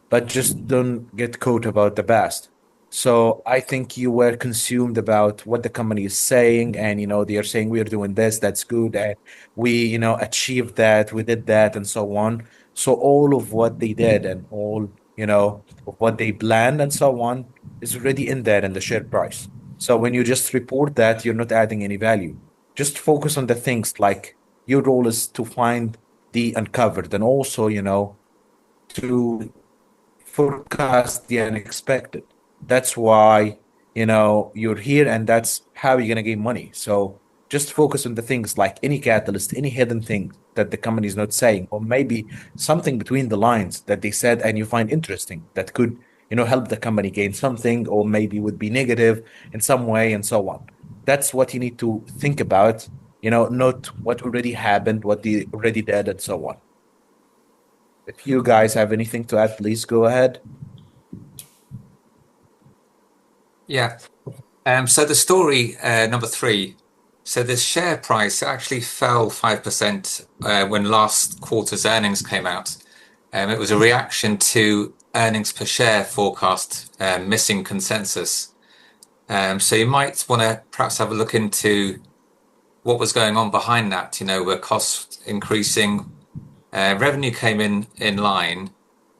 [SPEAKER 9] but just don't get caught about the past. So I think you were consumed about what the company is saying, and they are saying we're doing this, that's good, and we achieved that, we did that, and so on. So all of what they did and all of what they planned and so on is already in there in the share price. So when you just report that, you're not adding any value. Just focus on the things like your role is to find the uncovered and also, to forecast the unexpected. That's why, you're here and that's how you're going to gain money. So just focus on the things like any catalyst, any hidden thing that the company is not saying, or maybe something between the lines that they said and you find interesting that could, help the company gain something, or maybe would be negative in some way and so on. That's what you need to think about, not what already happened, what they already did, and so on. If you guys have anything to add, please go ahead.
[SPEAKER 3] Yeah. So the story number 3. So the share price actually fell 5% when last quarter's earnings came out. It was a reaction to earnings per share forecast missing consensus. So you might want to perhaps have a look into what was going on behind that. Were costs increasing? Revenue came in line,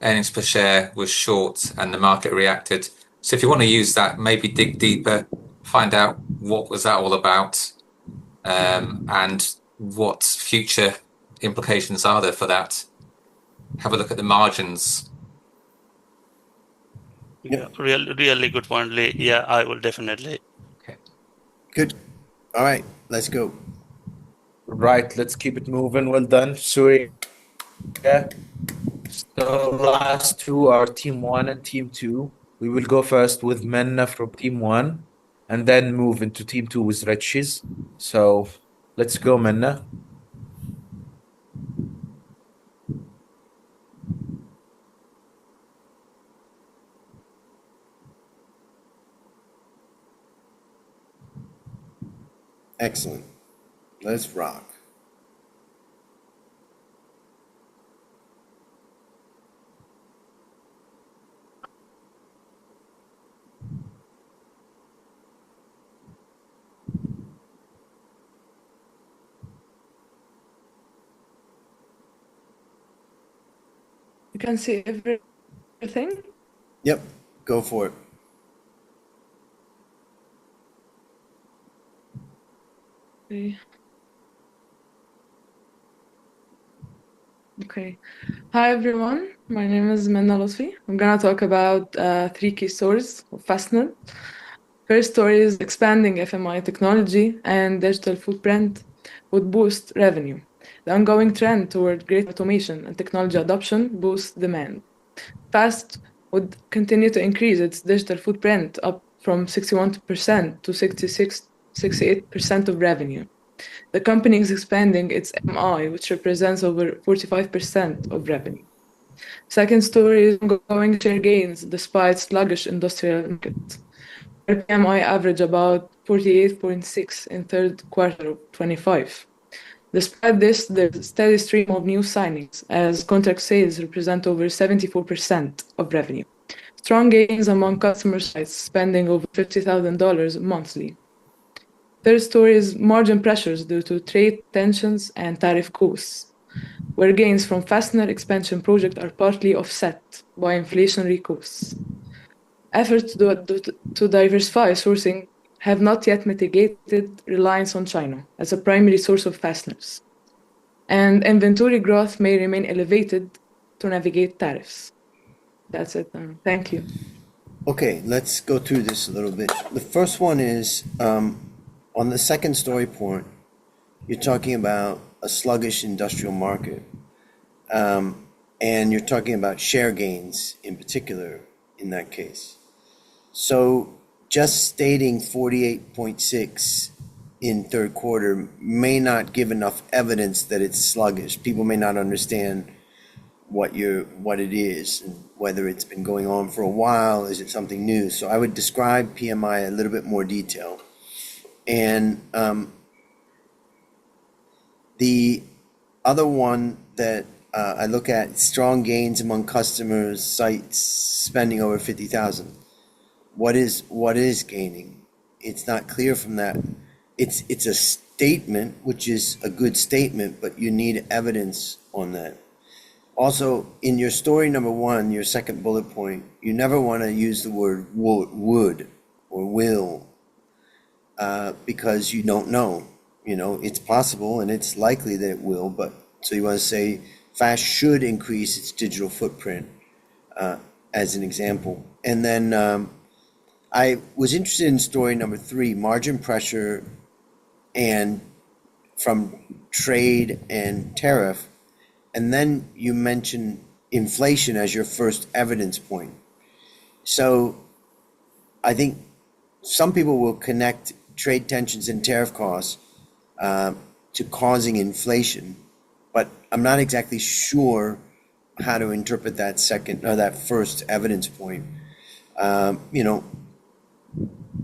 [SPEAKER 3] earnings per share was short, and the market reacted. So if you want to use that, maybe dig deeper, find out what was that all about, and what future implications are there for that. Have a look at the margins.
[SPEAKER 10] Yeah, really good point, Lee. Yeah, I will definitely.
[SPEAKER 3] Okay.
[SPEAKER 1] Good. All right, let's go.
[SPEAKER 9] Right, let's keep it moving. Well done, Suri. Yeah. So last two are team 1 and team 2. We will go first with Menna from team 1 and then move into team 2 with Riches. So let's go, Menna.
[SPEAKER 1] Excellent. Let's rock.
[SPEAKER 14] You can see everything?
[SPEAKER 1] Yep, go for it.
[SPEAKER 14] Okay. Hi, everyone. My name is Minna Lutfi. I'm going to talk about 3 key stories of Fastnet. First story is expanding FMI technology and digital footprint would boost revenue. The ongoing trend toward great automation and technology adoption boosts demand. Fast would continue to increase its digital footprint up from 61% to 68% of revenue. The company is expanding its MI, which represents over 45% of revenue. Second story is ongoing share gains despite sluggish industrial market. PMI average about 48.6 in third quarter of 25. Despite this, there's a steady stream of new signings as contract sales represent over 74% of revenue. Strong gains among customer sites spending over $50,000 monthly. Third story is margin pressures due to trade tensions and tariff costs, where gains from fastener expansion project are partly offset by inflationary costs. Efforts to diversify sourcing have not yet mitigated reliance on China as a primary source of fasteners, and inventory growth may remain elevated to navigate tariffs. That's it. Thank you.
[SPEAKER 1] Okay, let's go through this a little bit. The first one is on the second story point, you're talking about a sluggish industrial market. And you're talking about share gains in particular in that case. So just stating 48.6 in third quarter may not give enough evidence that it's sluggish. People may not understand what it is and whether it's been going on for a while. Is it something new? So I would describe PMI a little bit more detail. And the other one that I look at, strong gains among customers, sites spending over 50,000. What is gaining? It's not clear from that. It's a statement, which is a good statement, but you need evidence on that. Also, in your story number 1, your second bullet point, you never want to use the word would or will because you don't know. You know, it's possible and it's likely that it will, but so you want to say Fast should increase its digital footprint as an example. And then I was interested in story number 3, margin pressure and from trade and tariff. And then you mentioned inflation as your first evidence point. So I think some people will connect trade tensions and tariff costs to causing inflation, but I'm not exactly sure how to interpret that second or that first evidence point.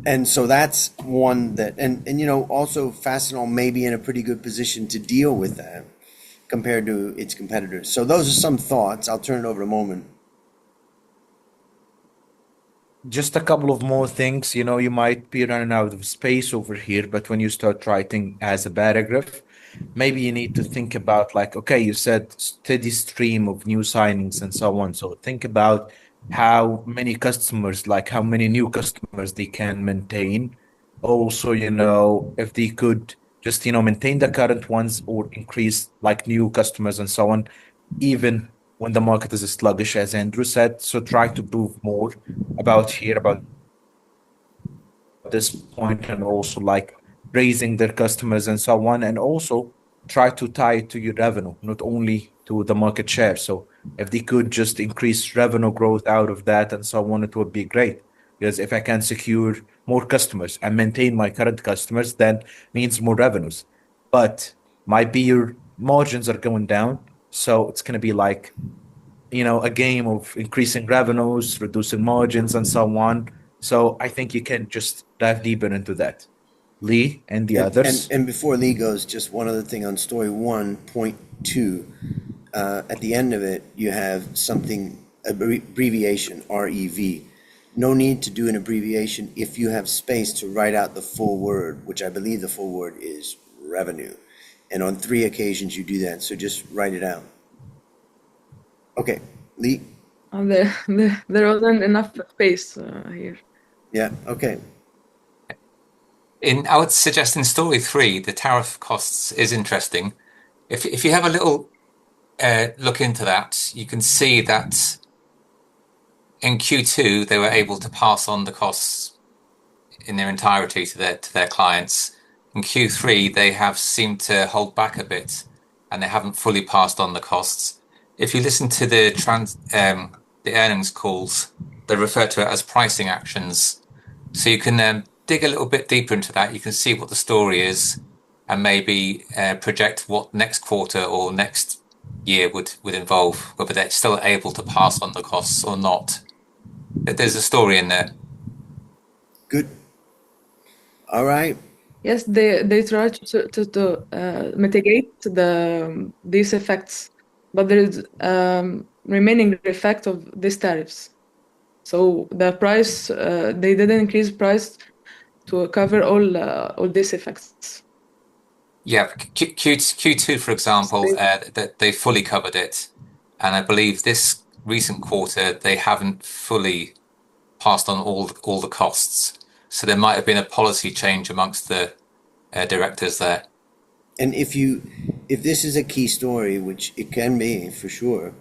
[SPEAKER 1] And so that's one that, and also Fastenal may be in a pretty good position to deal with that compared to its competitors. So those are some thoughts. I'll turn it over to Moment.
[SPEAKER 9] Just a couple of more things. You might be running out of space over here, but when you start writing as a paragraph, maybe you need to think about okay, you said steady stream of new signings and so on. So think about how many customers, how many new customers they can maintain. Also, if they could just, maintain the current ones or increase new customers and so on, even when the market is sluggish, as Andrew said. So try to prove more about this point, and also raising their customers and so on, and also try to tie it to your revenue, not only to the market share. So if they could just increase revenue growth out of that and so on, it would be great. Because if I can secure more customers and maintain my current customers, then means more revenues. But might be your margins are going down, so it's going to be a game of increasing revenues, reducing margins, and so on. So I think you can just dive deeper into that. Lee and the others.
[SPEAKER 1] And before Lee goes, just one other thing on story 1.2. At the end of it, you have something, abbreviation, REV. No need to do an abbreviation if you have space to write out the full word, which I believe the full word is revenue. And on 3 occasions you do that, so just write it out. Okay, Lee?
[SPEAKER 14] There wasn't enough space here.
[SPEAKER 1] Yeah, okay.
[SPEAKER 3] I would suggest in story 3, the tariff costs is interesting. If you have a little look into that, you can see that in Q2 they were able to pass on the costs in their entirety to their clients. In Q3 they have seemed to hold back a bit, and they haven't fully passed on the costs. If you listen to the earnings calls, they refer to it as pricing actions. So you can dig a little bit deeper into that. You can see what the story is, and maybe project what next quarter or next year would involve, whether they're still able to pass on the costs or not. But there's a story in there.
[SPEAKER 1] Good. All right.
[SPEAKER 14] Yes, they try to mitigate these effects, but there is remaining effect of these tariffs. So the price, they didn't increase price to cover all these effects.
[SPEAKER 3] Yeah, Q2, for example, they fully covered it. And I believe this recent quarter, they haven't fully passed on all the costs. So there might have been a policy change amongst the directors there.
[SPEAKER 1] And if this is a key story, which it can be for sure,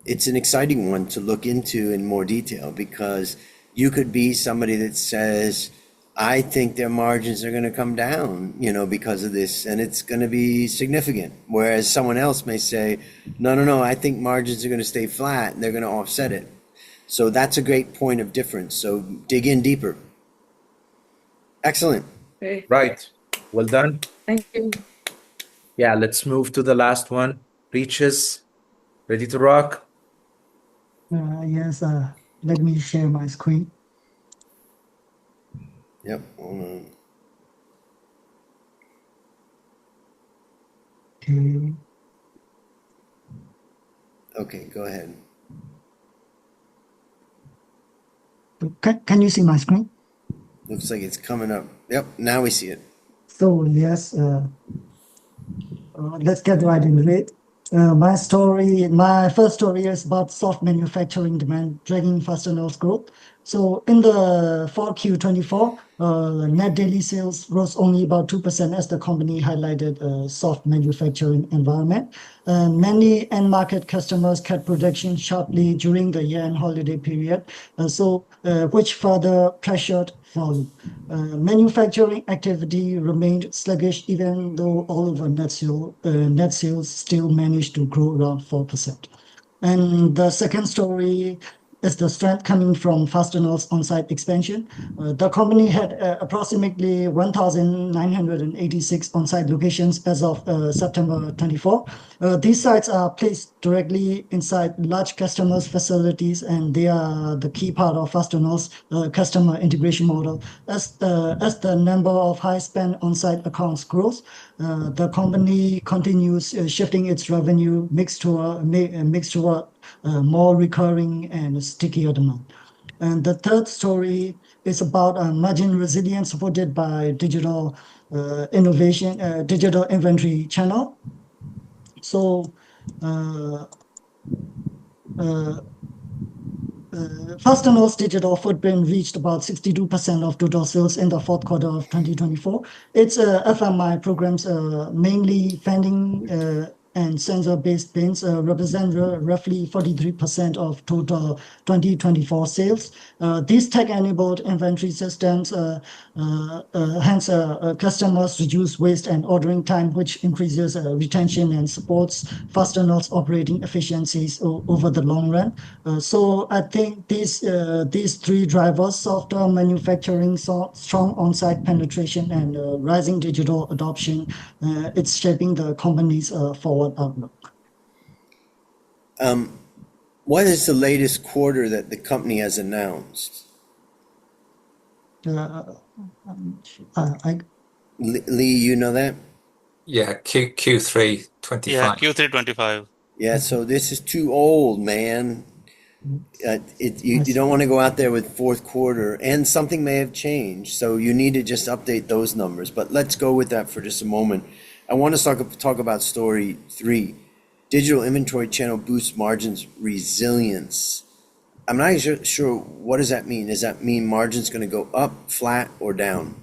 [SPEAKER 1] it's an exciting one to look into in more detail, because you could be somebody that says, I think their margins are going to come down, because of this, and it's going to be significant. Whereas someone else may say, no, I think margins are going to stay flat and they're going to offset it. So that's a great point of difference. So dig in deeper. Excellent.
[SPEAKER 14] Okay.
[SPEAKER 9] Right. Well done.
[SPEAKER 14] Thank you.
[SPEAKER 9] Yeah, let's move to the last one. Reaches. Ready to rock?
[SPEAKER 15] Yes, let me share my screen.
[SPEAKER 1] Yep. Hold on.
[SPEAKER 15] Okay.
[SPEAKER 1] Okay, go ahead.
[SPEAKER 15] Can you see my screen?
[SPEAKER 1] Looks like it's coming up. Yep, now we see it.
[SPEAKER 15] So yes, let's get right into it. My first story is about soft manufacturing demand dragging Fastenal's growth. So in the 4Q24, net daily sales rose only about 2% as the company highlighted a soft manufacturing environment. Many end market customers cut production sharply during the year-end holiday period, which further pressured volume. Manufacturing activity remained sluggish, even though all of our net sales still managed to grow around 4%. And the second story is the strength coming from Fastenal's on-site expansion. The company had approximately 1,986 on-site locations as of September 24. These sites are placed directly inside large customers' facilities, and they are the key part of Fastenal's customer integration model. As the number of high-spend on-site accounts grows, the company continues shifting its revenue mix toward more recurring and stickier demand. And the third story is about margin resilience supported by digital innovation, digital inventory channel. So Fastenal's digital footprint reached about 62% of total sales in the fourth quarter of 2024. Its FMI programs, mainly vending and sensor-based bins, represent roughly 43% of total 2024 sales. These tech-enabled inventory systems hence customers reduce waste and ordering time, which increases retention and supports Fastenal's operating efficiencies over the long run. So I think these three drivers, softer manufacturing, strong on-site penetration, and rising digital adoption, it's shaping the company's forward outlook.
[SPEAKER 1] What is the latest quarter that the company has announced? Lee, you know that?
[SPEAKER 3] Yeah, Q3 25.
[SPEAKER 10] Yeah, Q3 25.
[SPEAKER 1] Yeah, so this is too old, man. You don't want to go out there with fourth quarter, and something may have changed, so you need to just update those numbers. But let's go with that for just a moment. I want to talk about story 3. Digital inventory channel boosts margins resilience. I'm not sure what does that mean? Does that mean margins going to go up, flat, or down?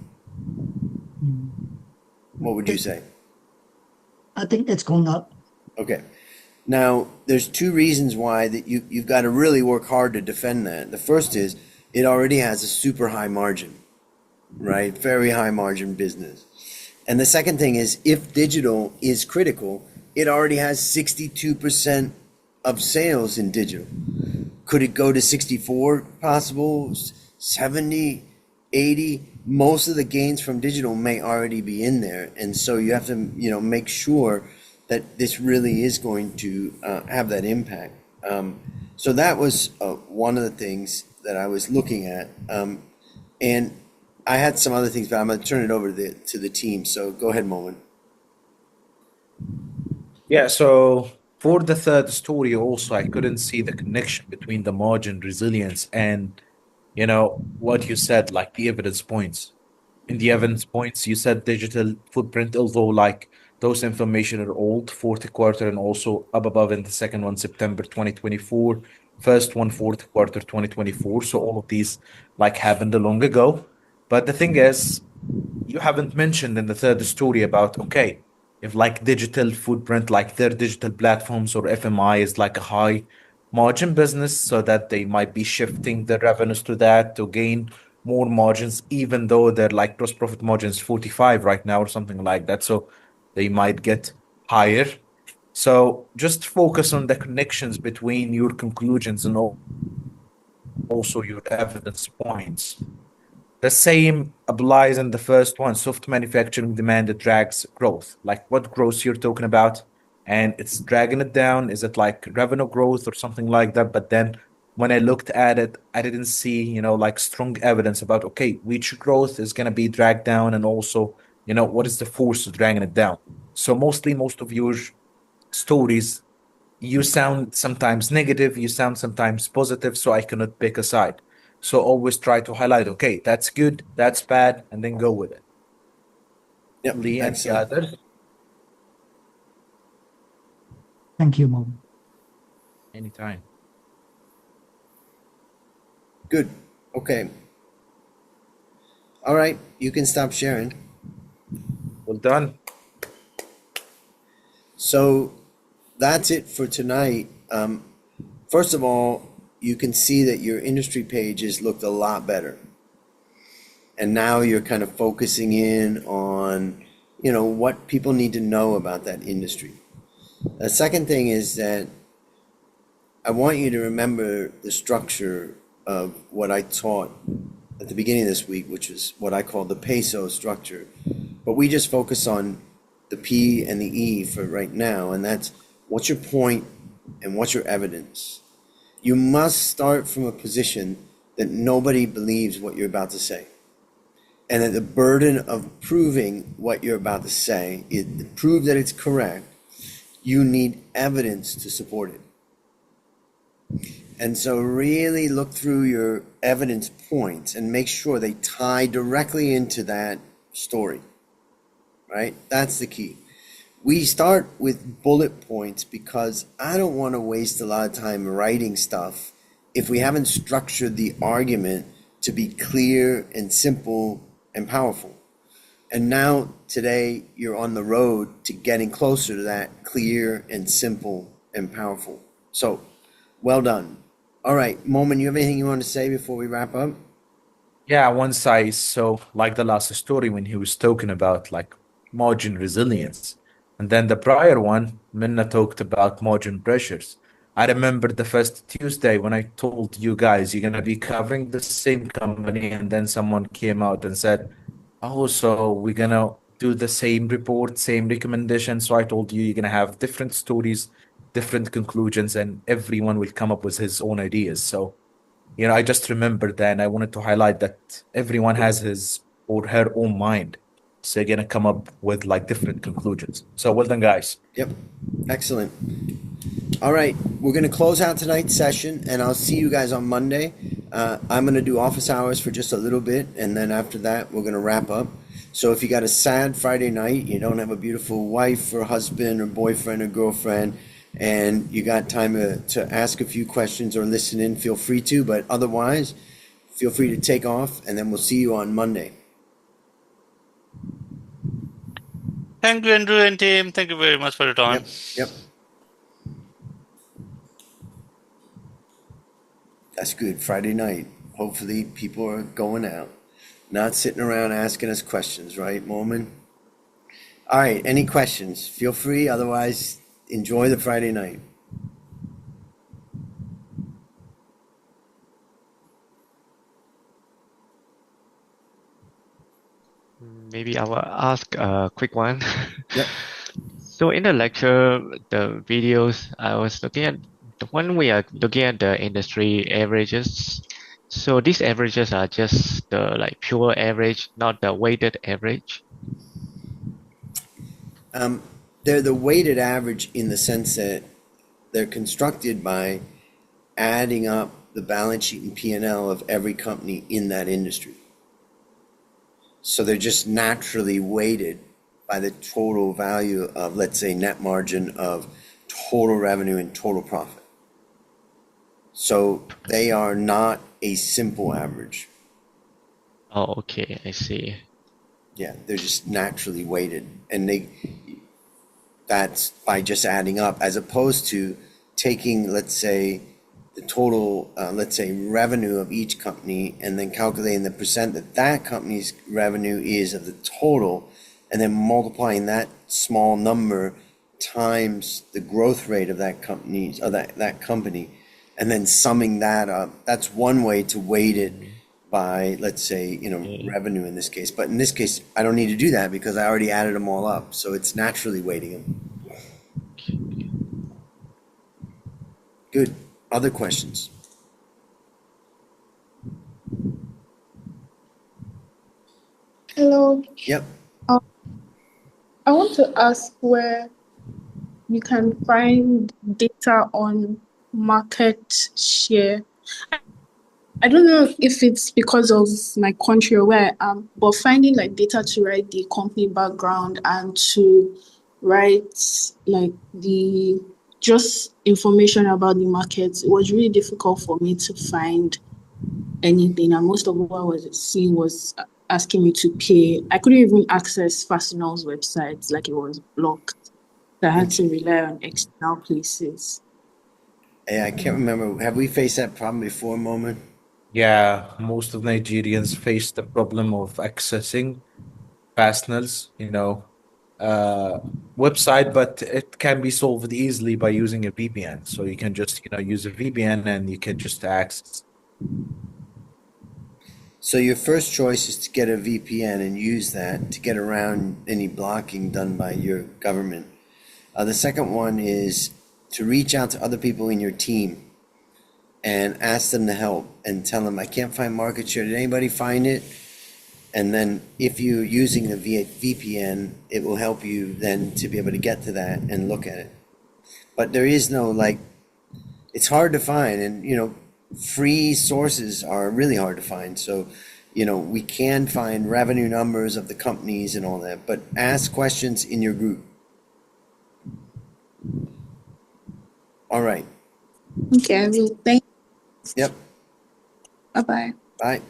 [SPEAKER 1] What would you say?
[SPEAKER 15] I think it's going up.
[SPEAKER 1] Okay. Now, there's 2 reasons why that you've got to really work hard to defend that. The first is it already has a super high margin, right? Very high margin business. And the second thing is, if digital is critical, it already has 62% of sales in digital. Could it go to 64 possible, 70, 80? Most of the gains from digital may already be in there. And so you have to, make sure that this really is going to have that impact. So that was one of the things that I was looking at. And I had some other things, but I'm going to turn it over to the team. So go ahead, Moen.
[SPEAKER 9] Yeah, so for the third story also, I couldn't see the connection between the margin resilience and, what you said, like the evidence points. In the evidence points, you said digital footprint, although like those information are old, fourth quarter, and also up above in the second one, September 2024, first one, fourth quarter 2024. So all of these like happened long ago. But the thing is, you haven't mentioned in the third story about, okay, if like digital footprint, like their digital platforms or FMI is like a high margin business, so that they might be shifting the revenues to that to gain more margins, even though their like gross profit margin is 45 right now or something like that. So they might get higher. So just focus on the connections between your conclusions and also your evidence points. The same applies in the first one. Soft manufacturing demand drags growth. Like what growth you're talking about, and it's dragging it down. Is it like revenue growth or something like that? But then when I looked at it, I didn't see, like strong evidence about, okay, which growth is gonna be dragged down, and also, what is the force dragging it down. So mostly most of your stories, you sound sometimes negative, you sound sometimes positive, so I cannot pick a side. So always try to highlight, okay, that's good, that's bad, and then go with it.
[SPEAKER 1] Yep,
[SPEAKER 9] Lee and the
[SPEAKER 1] excellent.
[SPEAKER 9] others,
[SPEAKER 15] Thank you, Mom.
[SPEAKER 9] anytime.
[SPEAKER 1] Good. Okay. All right, you can stop sharing.
[SPEAKER 9] Well done.
[SPEAKER 1] So that's it for tonight. First of all, you can see that your industry pages looked a lot better. And now you're kind of focusing in on, what people need to know about that industry. The second thing is that I want you to remember the structure of what I taught at the beginning of this week, which is what I call the peso structure. But we just focus on the P and the E for right now, and that's what's your point and what's your evidence. You must start from a position that nobody believes what you're about to say, and that the burden of proving what you're about to say, prove that it's correct, you need evidence to support it. And so really look through your evidence points and make sure they tie directly into that story, right? That's the key. We start with bullet points because I don't want to waste a lot of time writing stuff if we haven't structured the argument to be clear and simple and powerful. And now today you're on the road to getting closer to that clear and simple and powerful. So well done. All right, Momin, you have anything you want to say before we wrap up?
[SPEAKER 9] Yeah, once I saw like the last story when he was talking about like margin resilience. And then the prior one, Minna talked about margin pressures. I remember the first Tuesday when I told you guys you're gonna be covering the same company, and then someone came out and said, oh, so we're gonna do the same report, same recommendation. So I told you you're gonna have different stories, different conclusions, and everyone will come up with his own ideas. So I just remembered that, and I wanted to highlight that everyone has his or her own mind. So you're gonna come up with like different conclusions. So well done, guys.
[SPEAKER 1] Yep, excellent. All right, we're going to close out tonight's session, and I'll see you guys on Monday. I'm going to do office hours for just a little bit, and then after that, we're going to wrap up. So if you got a sad Friday night, you don't have a beautiful wife or husband or boyfriend or girlfriend, and you got time to ask a few questions or listen in, feel free to. But otherwise, feel free to take off, and then we'll see you on Monday.
[SPEAKER 10] Thank you, Andrew and team. Thank you very much for your time.
[SPEAKER 1] Yep. That's good. Friday night. Hopefully people are going out, not sitting around asking us questions, right, Momin? All right, any questions? Feel free. Otherwise, enjoy the Friday night.
[SPEAKER 16] Maybe I will ask a quick one.
[SPEAKER 1] Yep.
[SPEAKER 16] So in the lecture, the videos, I was looking at when we are looking at the industry averages. So these averages are just the like pure average, not the weighted average.
[SPEAKER 1] They're the weighted average in the sense that they're constructed by adding up the balance sheet and P&L of every company in that industry. So they're just naturally weighted by the total value of, let's say, net margin of total revenue and total profit. So they are not a simple average.
[SPEAKER 16] Oh, okay, I see.
[SPEAKER 1] Yeah, they're just naturally weighted, and that's by just adding up, as opposed to taking, let's say, the total, let's say, revenue of each company, and then calculating the percent that that company's revenue is of the total, and then multiplying that small number times the growth rate of that company, or that company, and then summing that up. That's one way to weight it by, let's say, revenue in this case. But in this case, I don't need to do that because I already added them all up. So it's naturally weighting them. Good. Other questions?
[SPEAKER 17] Hello.
[SPEAKER 1] Yep.
[SPEAKER 17] I want to ask where you can find data on market share. I don't know if it's because of my country or where I am, but finding like data to write the company background and to write like the just information about the markets, it was really difficult for me to find anything. And most of what I was seeing was asking me to pay. I couldn't even access Fastenal's websites, like it was blocked. So I had to rely on external places.
[SPEAKER 1] Hey, I can't remember. Have we faced that problem before, Moment?
[SPEAKER 9] Yeah, most of Nigerians face the problem of accessing Fastenal's, website, but it can be solved easily by using a VPN. So you can just, use a VPN and you can just access.
[SPEAKER 1] So your first choice is to get a VPN and use that to get around any blocking done by your government. The second one is to reach out to other people in your team and ask them to help and tell them, I can't find market share. Did anybody find it? And then if you're using the VPN, it will help you then to be able to get to that and look at it. But there is no, it's hard to find, and free sources are really hard to find. So we can find revenue numbers of the companies and all that, but ask questions in your group. All right.
[SPEAKER 17] Okay, I will. Thank you.
[SPEAKER 1] Yep.
[SPEAKER 17] Bye-bye.
[SPEAKER 1] Bye.